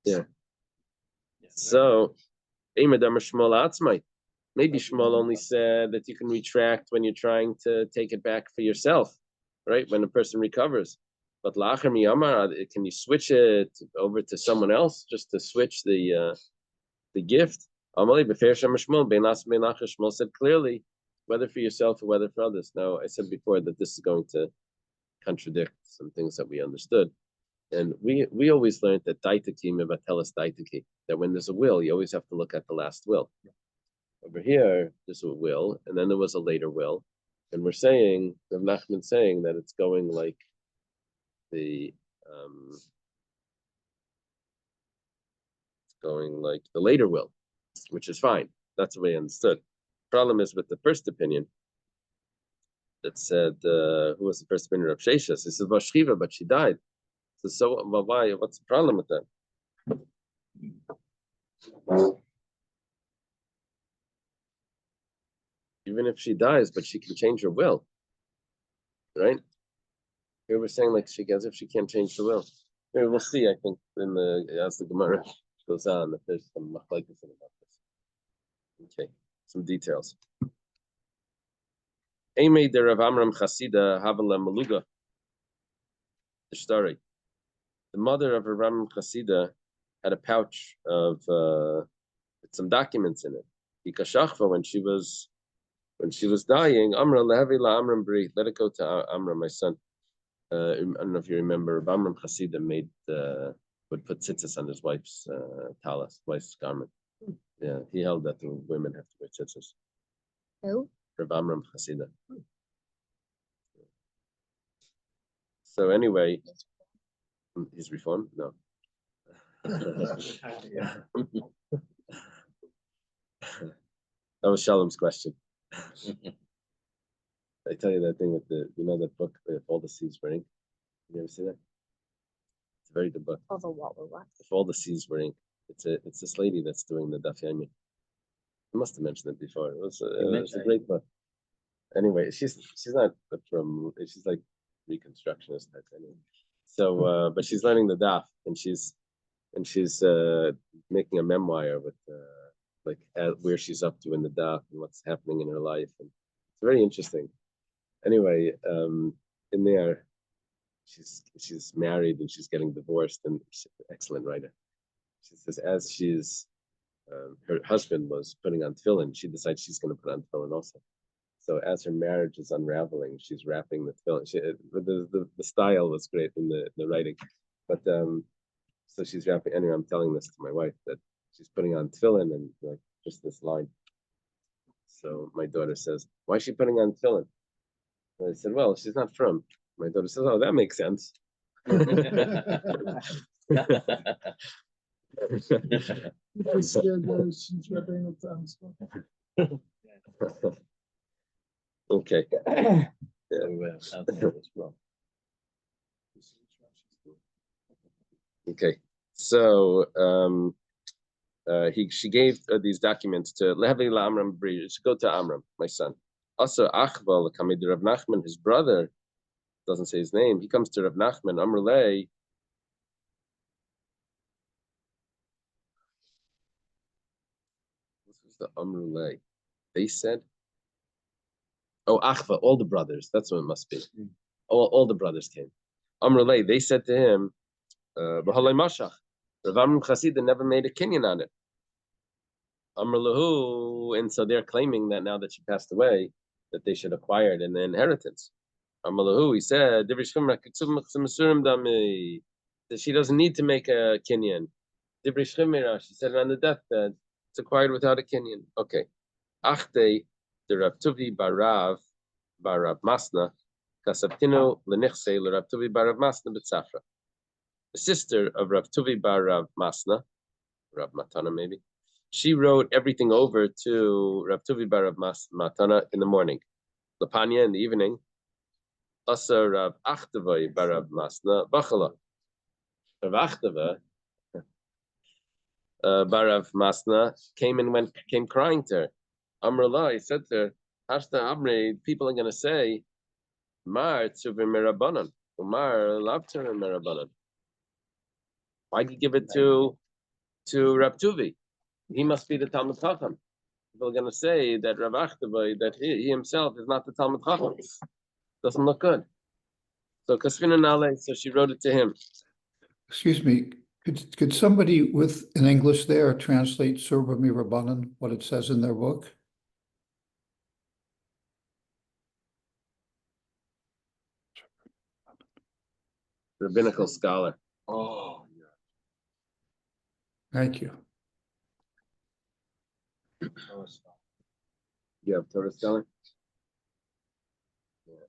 A: Yeah. So, maybe Shmuel only said that you can retract when you're trying to take it back for yourself, right? When a person recovers. But la'achar miyamar, can you switch it over to someone else just to switch the gift? Shmuel said clearly, whether for yourself or whether for others. Now, I said before that this is going to contradict some things that we understood. And we always learned that daitaki mevatelis daitaki, that when there's a will, you always have to look at the last will. Over here, there's a will, and then there was a later will, and we're saying, Rav Nachman saying that it's going like the later will, which is fine. That's the way I understood. Problem is with the first opinion that said, who was the first opinion of Sheshas? He said Vashchiva, but she died. So why? What's the problem with that? Even if she dies, but she can change her will, right? Here we're saying like she as if she can't change the will. Here we'll see. I think as the Gemara goes on, that there's some machlokes about this. Okay, some details. Eimei de Rav Amram Chasida Havala Maluga. The story. The mother of Rav Amram Chasida had a pouch of with some documents in it. Ikashachva, when she was dying, Amra lehevi la Amram bri, let it go to Amram, my son. I don't know if you remember, Rav Amram Chasida would put tzitzis on his wife's wife's garment. Yeah, he held that the women have to wear tzitzis.
D: Who?
A: Rav Amram Chasida. So anyway, he's reformed? No. That was Shalom's question. I tell you that thing with that book, If All the Seas Were Ink. You ever see that? It's a very good book.
D: Oh, the what?
A: If All the Seas Were Ink. It's this lady that's doing the Daf Yomi. I must have mentioned it before. It was a great book. Anyway, she's not from. She's like Reconstructionist type anyway. So, but she's learning the daf, and she's making a memoir with like where she's up to in the daf and what's happening in her life, and it's very interesting. Anyway, in there, she's married and she's getting divorced, and she's an excellent writer. She says as she's her husband was putting on tefillin, she decides she's going to put on tefillin also. So as her marriage is unraveling, she's wrapping the tefillin. The style was great in the writing, but so she's wrapping. Anyway, I'm telling this to my wife that she's putting on tefillin and like just this line. So my daughter says, "Why is she putting on tefillin?" And I said, "Well, she's not from." My daughter says, "Oh, that makes sense."
H: I scared that she's wrapping up time.
A: Okay. Okay. So she gave these documents to Levi Amram Bri. She go to Amram, my son. Also, Achval Kamid Rav Nachman, his brother, doesn't say his name. He comes to Rav Nachman, Amrulay. This was the Amrulay. They said, oh, Achva, all the brothers. That's what it must be. All the brothers came. Amrulay, they said to him, B'halay Mashach. Rav Amram Chasida never made a kinyan on it. Amrlahu, and so they're claiming that now that she passed away, that they should acquire it in the inheritance. Amrlahu, he said, that she doesn't need to make a kinyan. She said it on the deathbed. It's acquired without a kinyan. Okay. Achte, the Rav Tuvi Barav Masna, Kasabtino Lenichse, Rav Tuvi Barav Masna B'Tzafra. The sister of Rav Tuvi Barav Masna, Rav Matana maybe, she wrote everything over to Rav Tuvi Barav Matana in the morning, Lapanya in the evening, Asa Rav Achtava Barav Masna Bachala. Rav Achtava Barav Masna came crying to her. Amrullah, he said to her, Hashta Amri, people are going to say, Mar Tzuvim Merabanan, Umar Lavter Merabanan. Why'd you give it to Rav Tuvi? He must be the Talmud Chacham. People are going to say that Rav Achtava, that he himself is not the Talmud Chacham. Doesn't look good. So Kasvina Nale, so she wrote it to him.
C: Excuse me, could somebody with an English there translate Surba Mirabanan, what it says in their book?
A: Rabbinical scholar.
G: Oh,
C: Thank you.
A: You have Torah scholar? Yeah.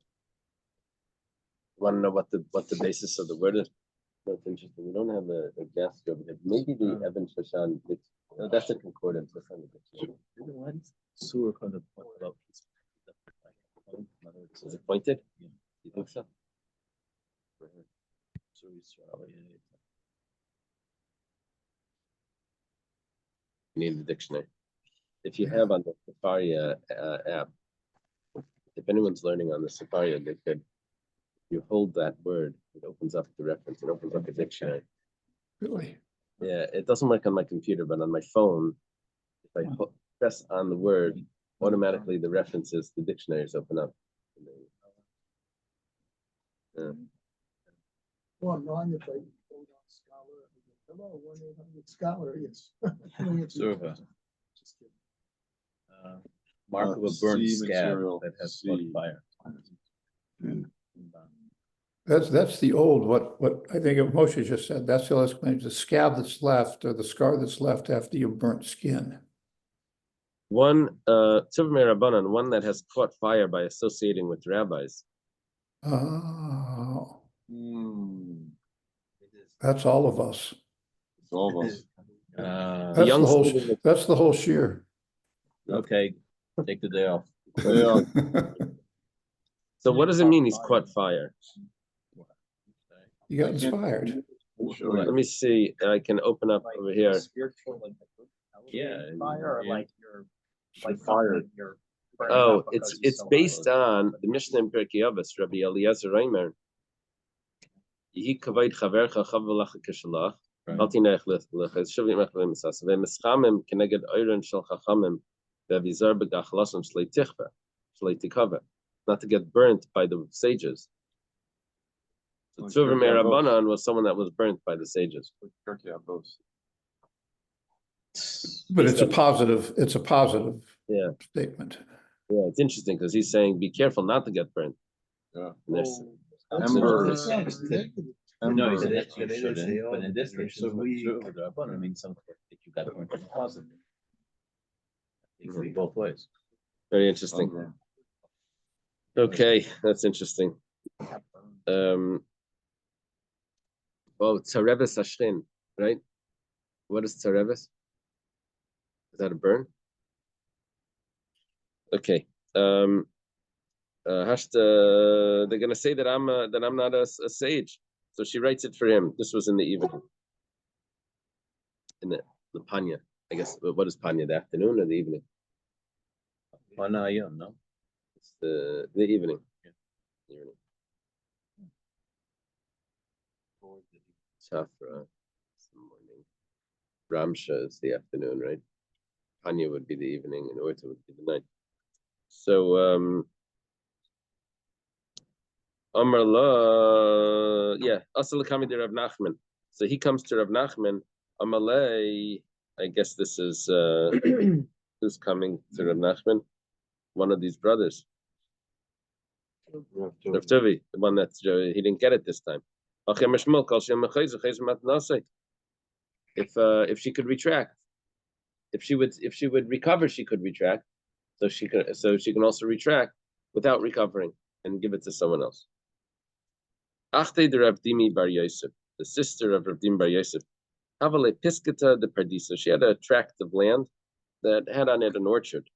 A: Want to know what the basis of the word is? That's interesting. We don't have a guest over here. Maybe the Evan Shashan. No, that's a concordance. That's not a dictionary.
B: Sewer kind of point about.
A: Is it pointed?
B: Yeah.
A: You think so? You need the dictionary. If you have on the Safari app, if anyone's learning on the Safari, they could. You hold that word, it opens up the reference. It opens up a dictionary.
C: Really?
A: Yeah, it doesn't work on my computer, but on my phone, if I press on the word, automatically the references, the dictionaries open up. Yeah.
H: Well, online, if I go on Scholar, hello, 1-800 Scholar, yes.
B: Surba.
H: Just kidding.
B: Mark of a burned
G: C
B: scab
G: material,
B: that has
G: C.
B: caught fire.
C: That's the old, what I think Moshe just said, that's the explanation, the scab that's left or the scar that's left after you burnt skin.
A: One Tzuvmei Rabbanan, one that has caught fire by associating with rabbis.
C: Oh,
G: Hmm.
C: that's all of us.
G: It's all of us.
C: That's
A: young
C: the whole,
A: student-
C: that's the whole shear.
B: Okay, take the day off.
G: Yeah.
A: So what does it mean he's caught fire?
C: You got inspired.
A: Let me see. I can open up over here.
E: Spiritual, like,
B: Yeah,
E: fire, or
B: yeah.
E: like you're like
G: Fire.
E: you're.
A: Oh, it's based on the Mishnah in Pirkei Avos, Rabbi Eliezer Reimer. Yehi kavod chavercha chavalacha kishalach.
B: Right.
A: Al tinech lechaz shavim echvim misas. Ve'mischamim keneged oiron shel chachamim. Ve'vizar begachlasam shlei tichva. Shlei tikava. Not to get burnt by the sages. So Tzuvim Erabanan was someone that was burnt by the sages.
C: But it's a positive
A: Yeah.
C: statement.
A: Yeah, it's interesting because he's saying, be careful not to get burnt.
G: Yeah.
A: And there's-
H: That's
G: Embers.
H: negative.
B: No, he
G: Embers.
B: said that you shouldn't, but in this case, I mean, something that you got to positive. It could be both ways.
A: Very interesting. Okay, that's interesting. Oh, Tzareves Hashchin, right? What is Tzareves? Is that a burn? Okay. Hashta, they're gonna say that I'm not a sage. So she writes it for him. This was in the evening. In the Panya. I guess what is Panya? The afternoon or the evening?
B: No.
A: It's the evening. Yeah. Evening. Safra is the morning. Ramsha is the afternoon, right? Panya would be the evening, and Urta would be the night. So, Amar La, yeah, Asal Kami de Rav Nachman. So he comes to Rav Nachman. Amalei, I guess this is who's coming to Rav Nachman? One of these brothers. Rav Tuvi, the one that he didn't get it this time. If she could retract, if she would recover, she could retract. So she can also retract without recovering and give it to someone else. Achte de Rav Dimi Bar Yosef, the sister of Rav Dimi Bar Yosef, Havale Piskata de Pardisa. She had a tract of land that had on it an orchard.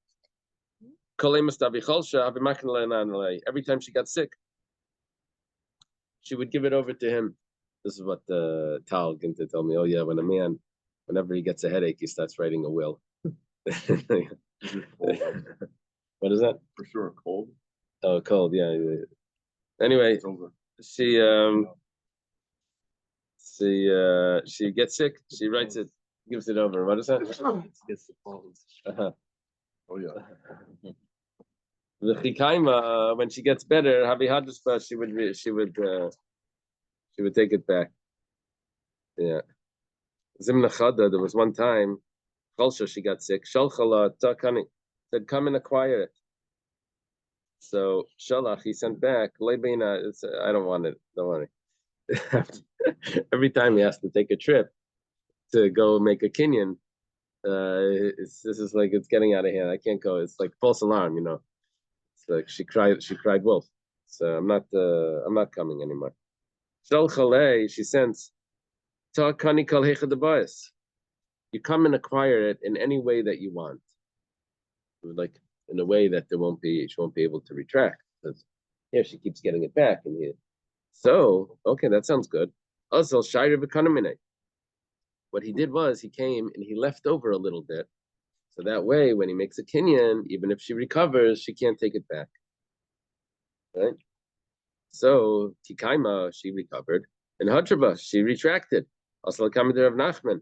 A: Every time she got sick, she would give it over to him. This is what the Tal Ginta told me. Oh yeah, whenever he gets a headache, he starts writing a will. What is that?
G: For sure, cold.
A: Oh, cold. Yeah. Anyway,
G: It's over.
A: she gets sick. She writes it, gives it over. What is that? Uh-huh.
G: Oh yeah.
A: The chikaima, when she gets better, she would take it back. Yeah. Zimna Chada, there was one time, Chalsha, she got sick. Shalchala Takani said, come and acquire it. So Shalach, he sent back, Lebeina, I don't want it, don't worry. Every time he has to take a trip to go make a kinyan, this is like it's getting out of hand. I can't go. It's like false alarm, you know. It's like she cried wolf. So I'm not coming anymore. Shal Chale, she sends, Ta Kani Kal Hecha Debayas. You come and acquire it in any way that you want. Like in a way that she won't be able to retract. Because here she keeps getting it back, and here. So, okay, that sounds good. Also, Shire V'Kanamine. What he did was he came and he left over a little bit. So that way, when he makes a kinyan, even if she recovers, she can't take it back. Right? So, Tikaima, she recovered. And Hatraba, she retracted. Also, come to Rav Nachman.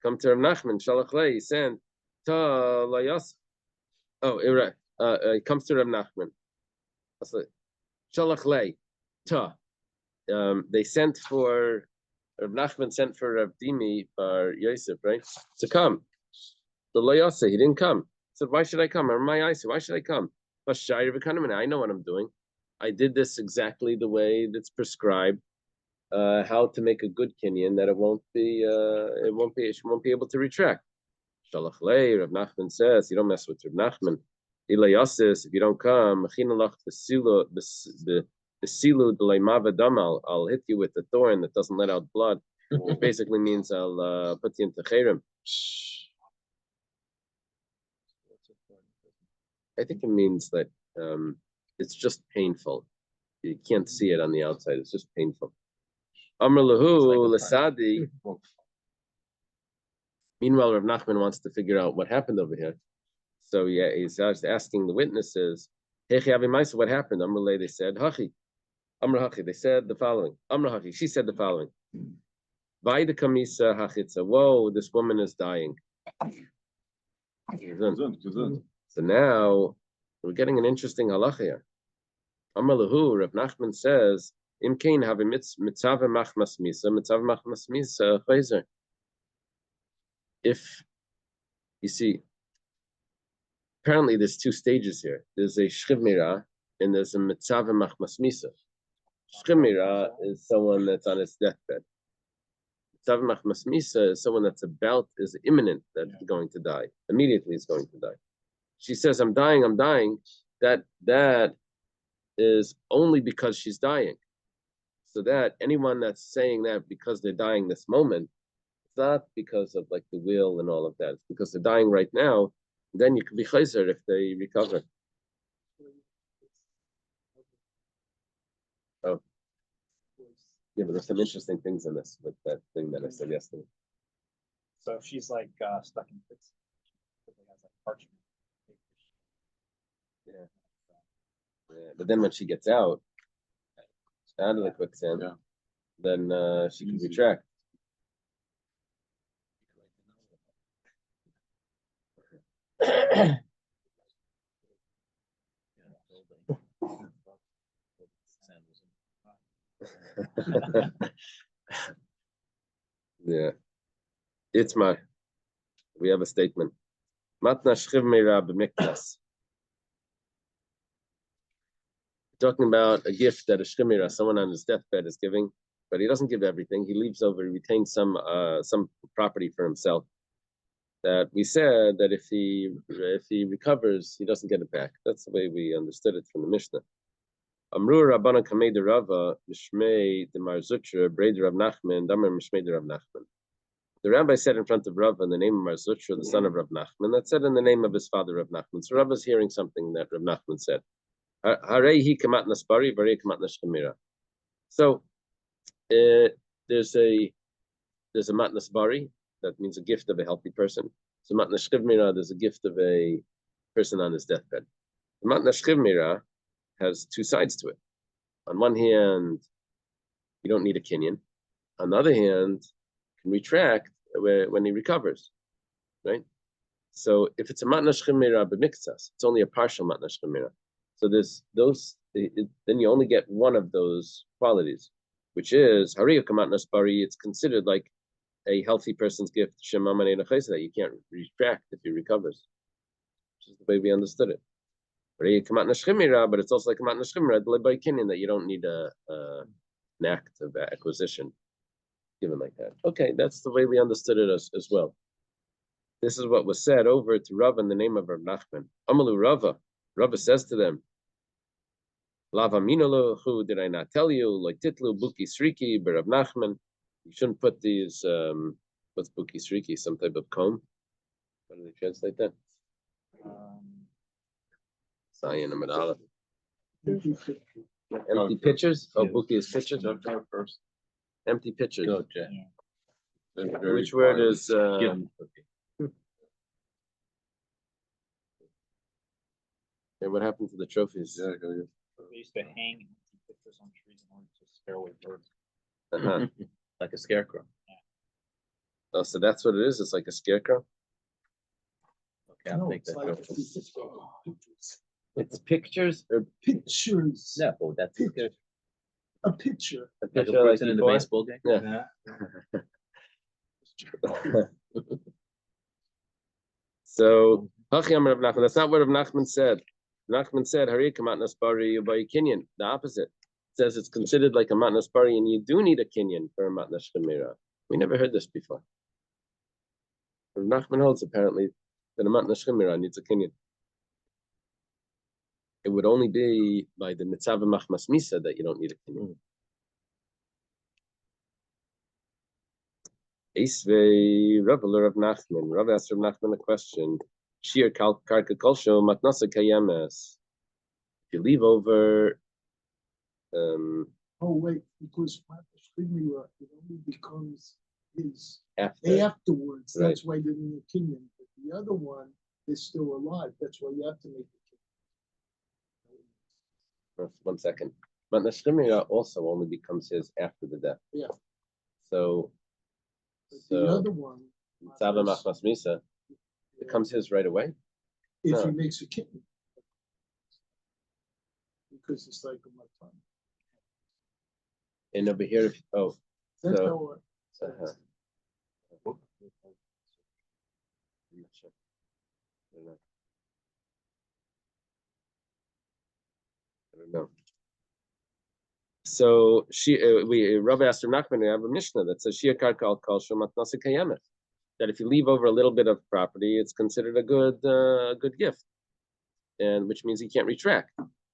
A: Come to Rav Nachman. Shalach Lei, he sent. Ta Layas. Oh, it comes to Rav Nachman. Shalach Lei. Ta. They sent for Rav Nachman sent for Rav Dimi Bar Yosef, right? To come. The Layasa, he didn't come. He said, why should I come? Why should I come? I know what I'm doing. I did this exactly the way that's prescribed. How to make a good kinyan that she won't be able to retract. Shalach Lei, Rav Nachman says, you don't mess with Rav Nachman. Ilayasis, if you don't come, I'll hit you with the thorn that doesn't let out blood. Which basically means I'll put you into cherem. I think it means that it's just painful. You can't see it on the outside. It's just painful. Amr lahu l'sadi. Meanwhile, Rav Nachman wants to figure out what happened over here. So yeah, he's asking the witnesses, "Hey, what happened?" Amr, they said, "Hachi." Amra Hachi, they said the following. Amra Hachi, she said the following. Vaida Kamisa Hachitza. Whoa, this woman is dying. So now we're getting an interesting halacha here. Amar Lahu, Rav Nachman says, Im Kain have a mitzvah machmas misa chayzer. If you see, apparently there's two stages here. There's a shchivmira and there's a mitzvah machmas misa. Shchivmira is someone that's on his deathbed. Mitzvah machmas misa is someone that's is imminent that is going to die. Immediately is going to die. She says, I'm dying. That is only because she's dying. So that anyone that's saying that because they're dying this moment, it's not because of like the will and all of that. It's because they're dying right now. Then you can be chayzer if they recover. Oh, yeah, but there's some interesting things in this with that thing that I said yesterday.
E: So if she's like stuck in quicksand, it has like parchment.
A: Yeah, but then when she gets out of the quicksand, then she can retract. Yeah, it's we have a statement. Matna shchiv meira b'miktas. Talking about a gift that a shchimira, someone on his deathbed, is giving, but he doesn't give everything. He leaves over, he retains some property for himself. That we said that if he recovers, he doesn't get it back. That's the way we understood it from the Mishnah. Amru Rabbana Kamei de Rava Mishmei de Marzutra Breder Rav Nachman Damer Mishmei de Rav Nachman. The rabbi said in front of Rava in the name of Marzutra, the son of Rav Nachman, that said in the name of his father Rav Nachman. So Rava is hearing something that Rav Nachman said. Harehi kamat naspari, varei kamat nashkamira. So there's a matnas bari, that means a gift of a healthy person. So matnas shchivmira, there's a gift of a person on his deathbed. The matnas shchivmira has two sides to it. On one hand, you don't need a kinyan. On the other hand, you can retract when he recovers, right? So if it's a matnas shchivmira b'miktsas, it's only a partial matnas shchivmira. So there's then you only get one of those qualities, which is hariya kamatnas bari. It's considered like a healthy person's gift, that you can't retract if he recovers, which is the way we understood it. But it's also like kamatnas shchimira that you don't need an act of acquisition given like that. Okay, that's the way we understood it as well. This is what was said over to Rava in the name of Rav Nachman. Amalu Rava. Rava says to them, Lava minolo, who did I not tell you? Like titlu buki sriki, Rav Nachman. You shouldn't put these. What's buki sriki? Some type of comb. How do they translate that? Sayan Amadala. Empty pitchers. Oh, buki is pitchers. Empty pitchers.
B: Go, Jay.
A: Which word is? Yeah, what happened to the trophies?
E: They used to hang pictures on trees in order to scare away birds.
B: Like a scarecrow.
A: Oh, so that's what it is. It's like a scarecrow.
B: Okay, I'll take
H: it's
B: that.
H: like
A: It's pictures or
H: pictures.
B: Yeah, but that's a scarecrow.
H: A picture.
A: a
B: Like a
A: picture like
B: person in the
A: before?
B: baseball game.
A: Yeah. So that's not what Rav Nachman said. Nachman said, Hari kamatnas bari ubai kinyan. The opposite. It says it's considered like a matnas bari, and you do need a kinyan for a matnas shemira. We never heard this before. Rav Nachman holds apparently that a matnas shemira needs a kinyan. It would only be by the mitzvah machmas misa that you don't need a kinyan. Isvei Rav Nachman. Rav asked Rav Nachman a question. Shir karka kolsho matnasa kayemes. If you leave over,
H: Oh wait, because it only becomes his afterwards.
A: Right.
H: That's why they need a kinyan. But the other one is still alive. That's why you have to make the kinyan.
A: 1 second. But the Shemira also only becomes his after the death.
H: Yeah.
A: So,
H: But the other one,
A: Mitzvah Machmas Misa becomes his right away.
H: if
A: no.
H: he makes a kitten. Because it's like a matan.
A: And over here,
H: That's
A: So-
H: how it.
A: uh-huh. I'm not sure. I don't know. So Rav asked Rav Nachman, I have a Mishnah that says Shia Karka al Kol Shel Matnasa Kayemet, that if you leave over a little bit of property, it's considered a good gift, and which means he can't retract,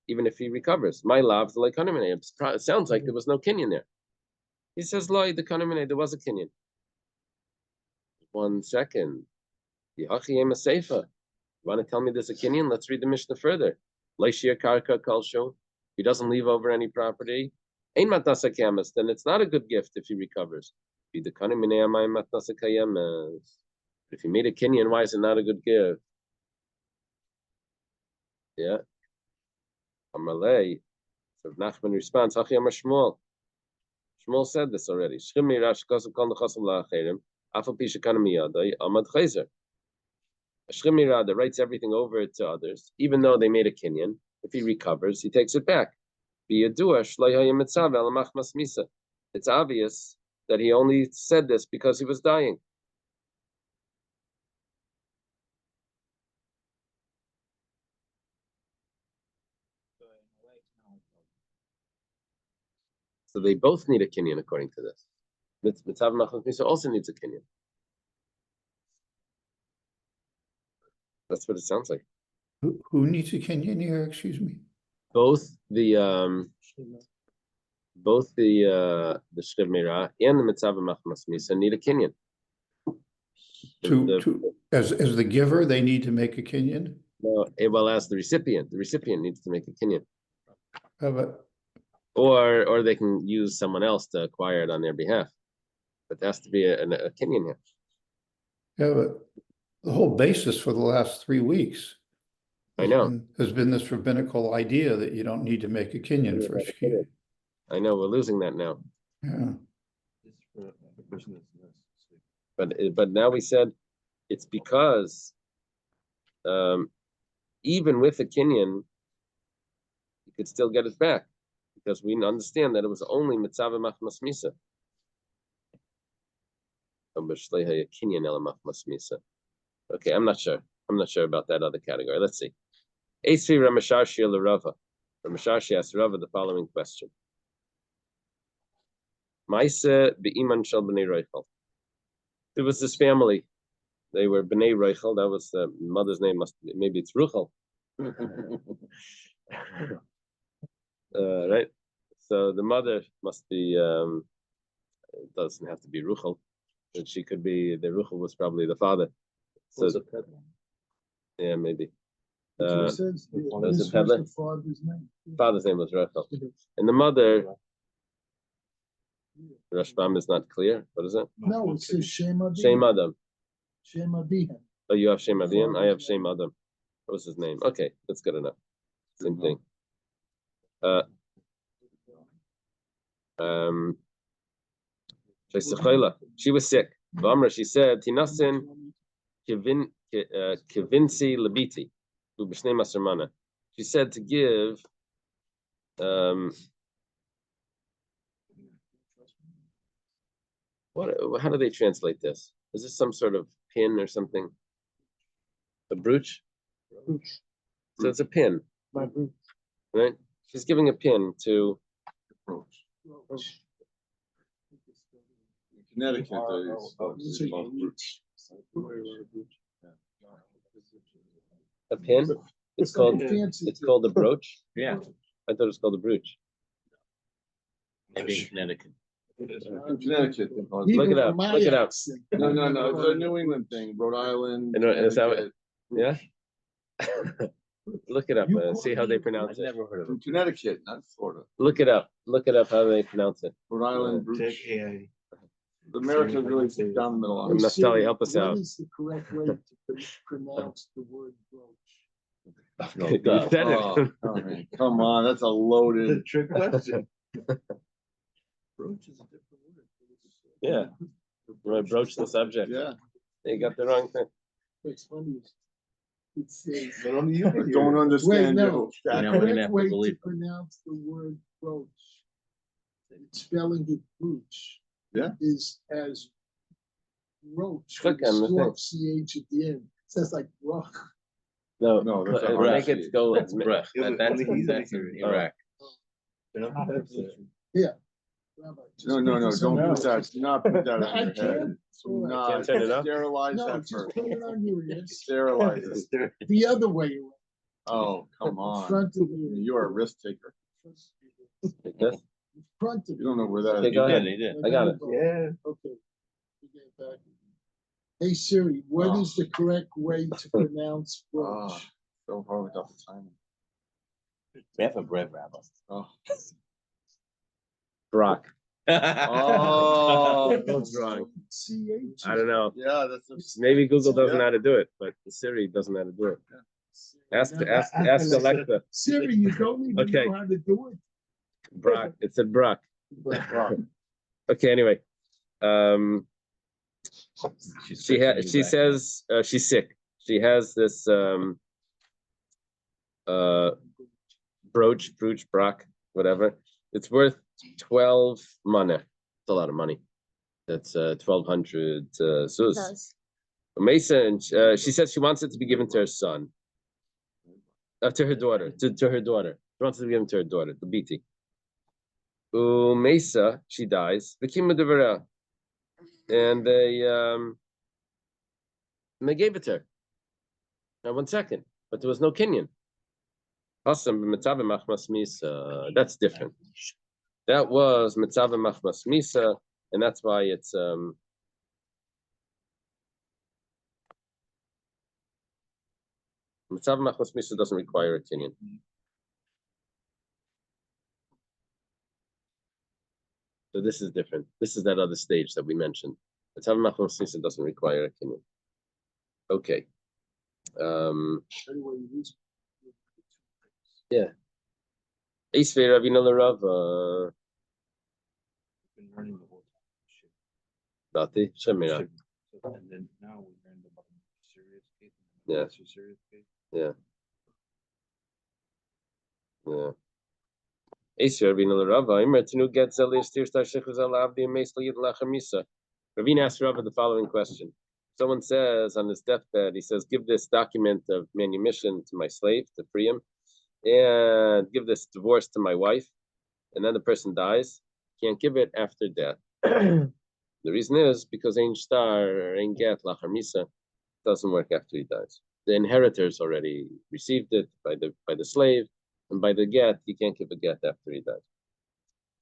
A: even if he recovers. My love, the it sounds like there was no Kenyan there. He says, "Loi, the Kanamine, there was a Kenyan." 1 second. Yachi Ema Seifa. You want to tell me there's a Kenyan? Let's read the Mishnah further. Leishia Karka Kalsho. He doesn't leave over any property. Ein Matnasa Kayemes, then it's not a good gift if he recovers. Be the Kanamine Amai Matnasa Kayemes. If you made a Kenyan, why is it not a good gift? Yeah. Amalei. So Nachman responds, Hachi Amar Shmuel. Shmuel said this already. Shchimi Rash Kosav Kol Nechasam La'acherim. Afal Pisha Kanamiyadai Amad Chayzer. A Shchimi that writes everything over to others, even though they made a Kenyan. If he recovers, he takes it back. It's obvious that he only said this because he was dying. So they both need a Kenyan according to this. Mitzav Machmas Misa also needs a Kenyan. That's what it sounds like.
C: Who needs a Kenyan here, excuse me?
A: Both the Shchiv Meirah and the Mitzav Machmas Misa need a Kenyan.
C: As the giver, they need to make a Kenyan?
A: No, well, as the recipient needs to make a Kenyan.
C: But
A: Or they can use someone else to acquire it on their behalf. But there has to be a Kenyan here.
C: yeah, but the whole basis for the last 3 weeks
A: I know.
C: has been this rabbinical idea that you don't need to make a Kenyan for a shkia.
A: I know, we're losing that now.
C: Yeah.
A: But now we said it's because even with a Kenyan, you could still get it back because we understand that it was only Mitzav Machmas Misa. Okay, I'm not sure. I'm not sure about that other category. Let's see. Esri Ramasharshi L'Rava. Ramasharshi asked Rava the following question. Maisa be'iman shel b'nei Reichel. There was this family. They were b'nei Reichel. That was the mother's name. Maybe it's Ruchel. Right. So the mother must be. It doesn't have to be Ruchel. But she could be. The Ruchel was probably the father. So yeah, maybe.
H: Says
A: was
H: this
A: it peddler?
H: was the father's name.
A: Father's name was Rachel, and the mother. Rashbam is not clear. What is it?
H: No, it says Shem Abim.
A: Shem Adam.
H: Shem Abim.
A: Oh, you have Shem Abim. I have Shem Adam. What was his name? Okay, that's good enough. Same thing. She was sick. Vamra, she said, Tinasin kivinci labiti, ubishne masarmana. She said to give how do they translate this? Is this some sort of pin or something? A brooch? So it's a pin. Right? She's giving a pin to
G: Connecticut,
A: a pin. It's called a brooch.
B: Yeah,
A: I thought it was called a brooch.
B: maybe in Connecticut.
G: in Connecticut.
A: Look it up. Look it up.
G: No, it's a New England thing, Rhode Island.
A: Is that what?
G: Connecticut.
A: Yeah. Look it up. See how they pronounce
B: I've
A: it.
B: never heard of
G: From
B: it.
G: Connecticut, not Florida.
A: Look it up. Look it up how they pronounce it.
G: Rhode Island brooch. America's really down the middle on
A: I'm
G: it.
A: not telling you, help us
H: What
A: out.
H: is the correct way to pronounce the word brooch?
B: No,
A: You
B: duh.
A: said it.
G: Oh, come on, that's a loaded.
B: Trick question.
H: Broach is a different word.
A: Yeah. You want to broach the subject?
G: Yeah.
A: You got the wrong thing.
H: It's funny. It says.
B: But only you
G: I
B: can
G: don't
B: hear it.
G: understand
H: no.
G: you.
B: You know,
H: The
B: we're gonna
H: correct
B: have to
H: way to
B: believe them.
H: pronounce the word broach, it's spelling it brooch.
G: Yeah.
H: Is as roach.
A: Click
H: with a
A: on the
H: soft CH at the end. Sounds like rock.
A: No,
G: No, that's a
A: make
G: hard
A: it go.
B: That's brech.
F: Yeah, but
B: That's
F: only he's
B: in
F: hearing it.
B: Iraq.
H: Rabbi, just
G: No,
H: make it
G: don't
H: sound
G: put
H: roach.
G: that, do not put that
H: No,
G: on
H: I
G: your head.
H: can't.
G: Do
H: Can't
G: not
A: turn it up?
G: sterilize
H: No,
G: that
H: just
G: first.
H: put it on your ears.
G: Sterilize it.
H: The other way around.
G: Oh, come on.
H: Front of you.
G: You're a risk taker.
A: Like this?
H: Front of
G: You don't know where that
A: Okay,
G: is.
A: go ahead.
B: He did.
A: I got it.
B: Yeah.
H: Okay. We get it back. Hey Siri, what
G: Oh.
H: is the correct way to pronounce
G: Oh,
H: broach?
G: so hard without the timing.
B: We have a bread rabbi.
G: Oh.
A: Brock.
G: Oh.
A: Both wrong.
H: CH.
A: I don't know.
G: Yeah, that's a.
A: Maybe Google doesn't know
G: Yeah.
A: how to do it, but Siri doesn't know how to do it. Ask
H: Alexa.
A: Alexa.
H: Siri, you don't even
A: Okay.
H: know how to do it.
A: Brock. It said Brock.
G: Brock.
A: Okay. Anyway,
B: She's
A: she
B: fixing to be back.
A: says she's sick. She has this brooch, Brock, whatever. It's worth 12 mana. It's a lot of money. That's 1,200 sus.
D: Those.
A: Mason, she says she wants it to be given to her son, to her daughter, to her daughter. She wants it to be given to her daughter, the BT. Mesa, she dies. And they gave it to her. Now 1 second, but there was no Kenyan. That's different. That was mitzvah machmas misa, and that's why it's mitzvah machmas misa doesn't require a Kenyan. So this is different. This is that other stage that we mentioned. Mitzvah machmas misa doesn't require a Kenyan. Okay.
H: Anyway, these-
A: Yeah. Isvei Ravina Larav,
B: Been learning the whole time. Shit.
A: Dati, Shemira.
B: Shit. And then now we learned about a serious case.
A: Yeah.
B: It's a serious case.
A: Yeah. Isvei Ravina Larav, Imer Tenu get Zelis Tirsta Shechuzal Avdi Mesli Lachamisa. Ravina asked Rava the following question. Someone says on his deathbed, he says, give this document of manumission to my slave to free him, and give this divorce to my wife, and then the person dies. Can't give it after death. The reason is because Ein Star or Ein Get Lachamisa doesn't work after he dies. The inheritors already received it by the slave, and by the get, you can't give a get after he dies.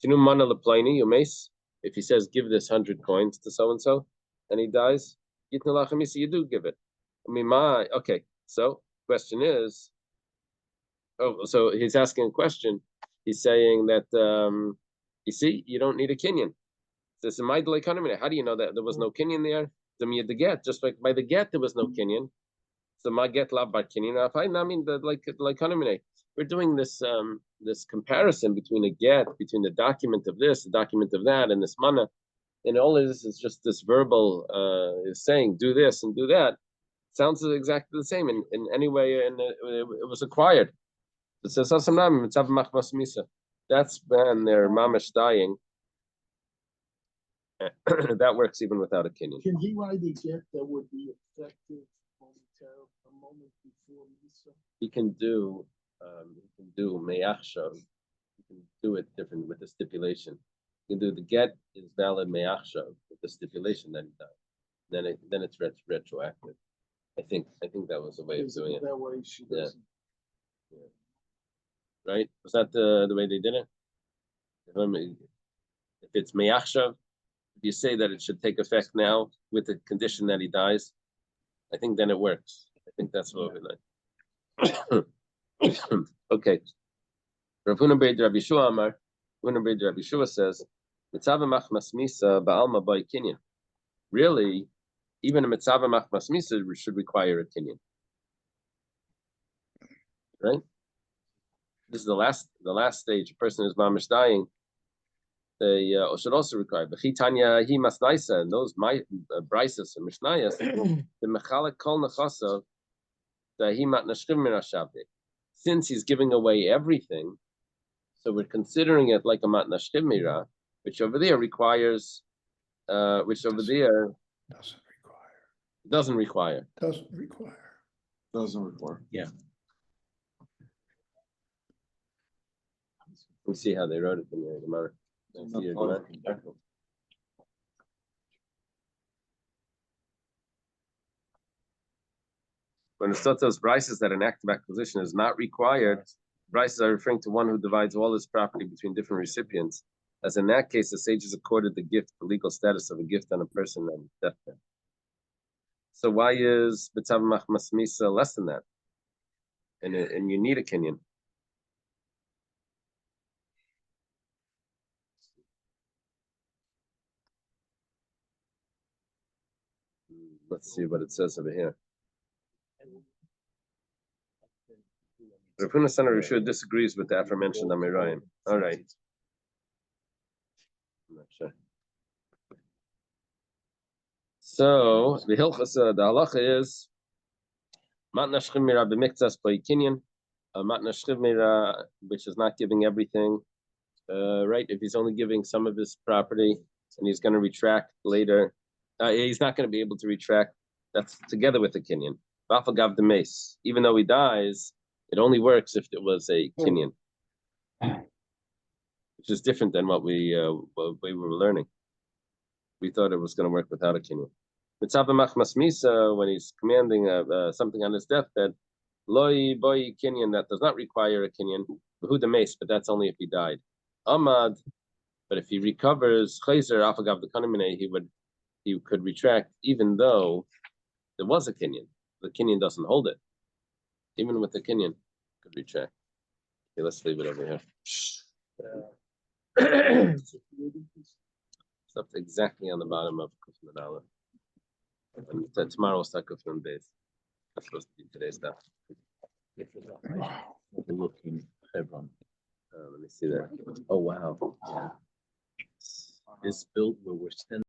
A: Tinu mana leplaini yumes. If he says give this 100 coins to so and so, and he dies, Yitna Lachamisa, you do give it. I mean, okay. So question is, so he's asking a question. He's saying that you see, you don't need a Kenyan. Says in my economy, how do you know that there was no Kenyan there? The get, just like by the get there was no Kenyan. So my get lab by Kenyan. I mean the economy. We're doing this this comparison between a get, between the document of this, the document of that, and this mana. And all of this is just this verbal is saying do this and do that. Sounds exactly the same in any way, and it was acquired. It says that's when their mamish dying. That works even without a Kenyan.
H: Can he write a get that would be effective momentarily, a moment before Misa?
A: He can do meyachshav. He can do it different with the stipulation. He can do the get is valid meyachshav with the stipulation that he died. Then it's retroactive. I think that was a way of doing it.
H: That way she
A: Yeah.
H: doesn't.
A: Right? Was that the way they did it? If it's meyachshav, if you say that it should take effect now with the condition that he dies, I think then it works. I think that's what we like. Okay. Rav Huna Beid Rabbi Yeshua Amar, Huna Beid Rabbi Yeshua says, Mitzvah machmas misa ba'alma by kinyan. Really, even a mitzvah machmas misa should require a kinyan. right? This is the last stage. A person is mamish dying. They should also require. B'chitanya he masnaisa, and those my brises and mishnayas, the mechalek kol nechasav, the he matnashkim mirashavde. Since he's giving away everything, so we're considering it like a matnashkim mira, which over there requires, which over there
C: Doesn't require.
A: doesn't require.
G: Doesn't require.
B: Yeah.
A: We see how they wrote it in the Gemara. When the Sotos brises that an active acquisition is not required, brises are referring to one who divides all his property between different recipients. As in that case, the sages accorded the gift the legal status of a gift on a person on deathbed. So why is B'tzav Machmas Misa less than that? And you need a kinyan. Let's see what it says over here. Rav Huna Son of Rishua disagrees with the aforementioned Amirayim. All right. I'm not sure. So the halacha is matna shchimira b'miktzas b'kinyan, matna shchimira, which is not giving everything. Right? If he's only giving some of his property and he's going to retract later, he's not going to be able to retract. That's together with the kinyan. Bafagav the mace. Even though he dies, it only works if it was a kinyan, which is different than what we were learning. We thought it was going to work without a kinyan. Mitzvah machmas misa, when he's commanding something on his deathbed, loi boy kinyan, that does not require a kinyan. Behu the mace, but that's only if he died. Amad, but if he recovers chayzer afagav the kanamine, he could retract even though there was a kinyan. The kinyan doesn't hold it. Even with the kinyan, could retract. Okay, let's leave it over here. Stuff exactly on the bottom of Kufman Aleph. And tomorrow we'll start Kufman Beis. That's supposed to be today's stuff.
B: Looking Hebron.
A: Let me see that. Oh wow.
B: Yeah. It's built where we're standing.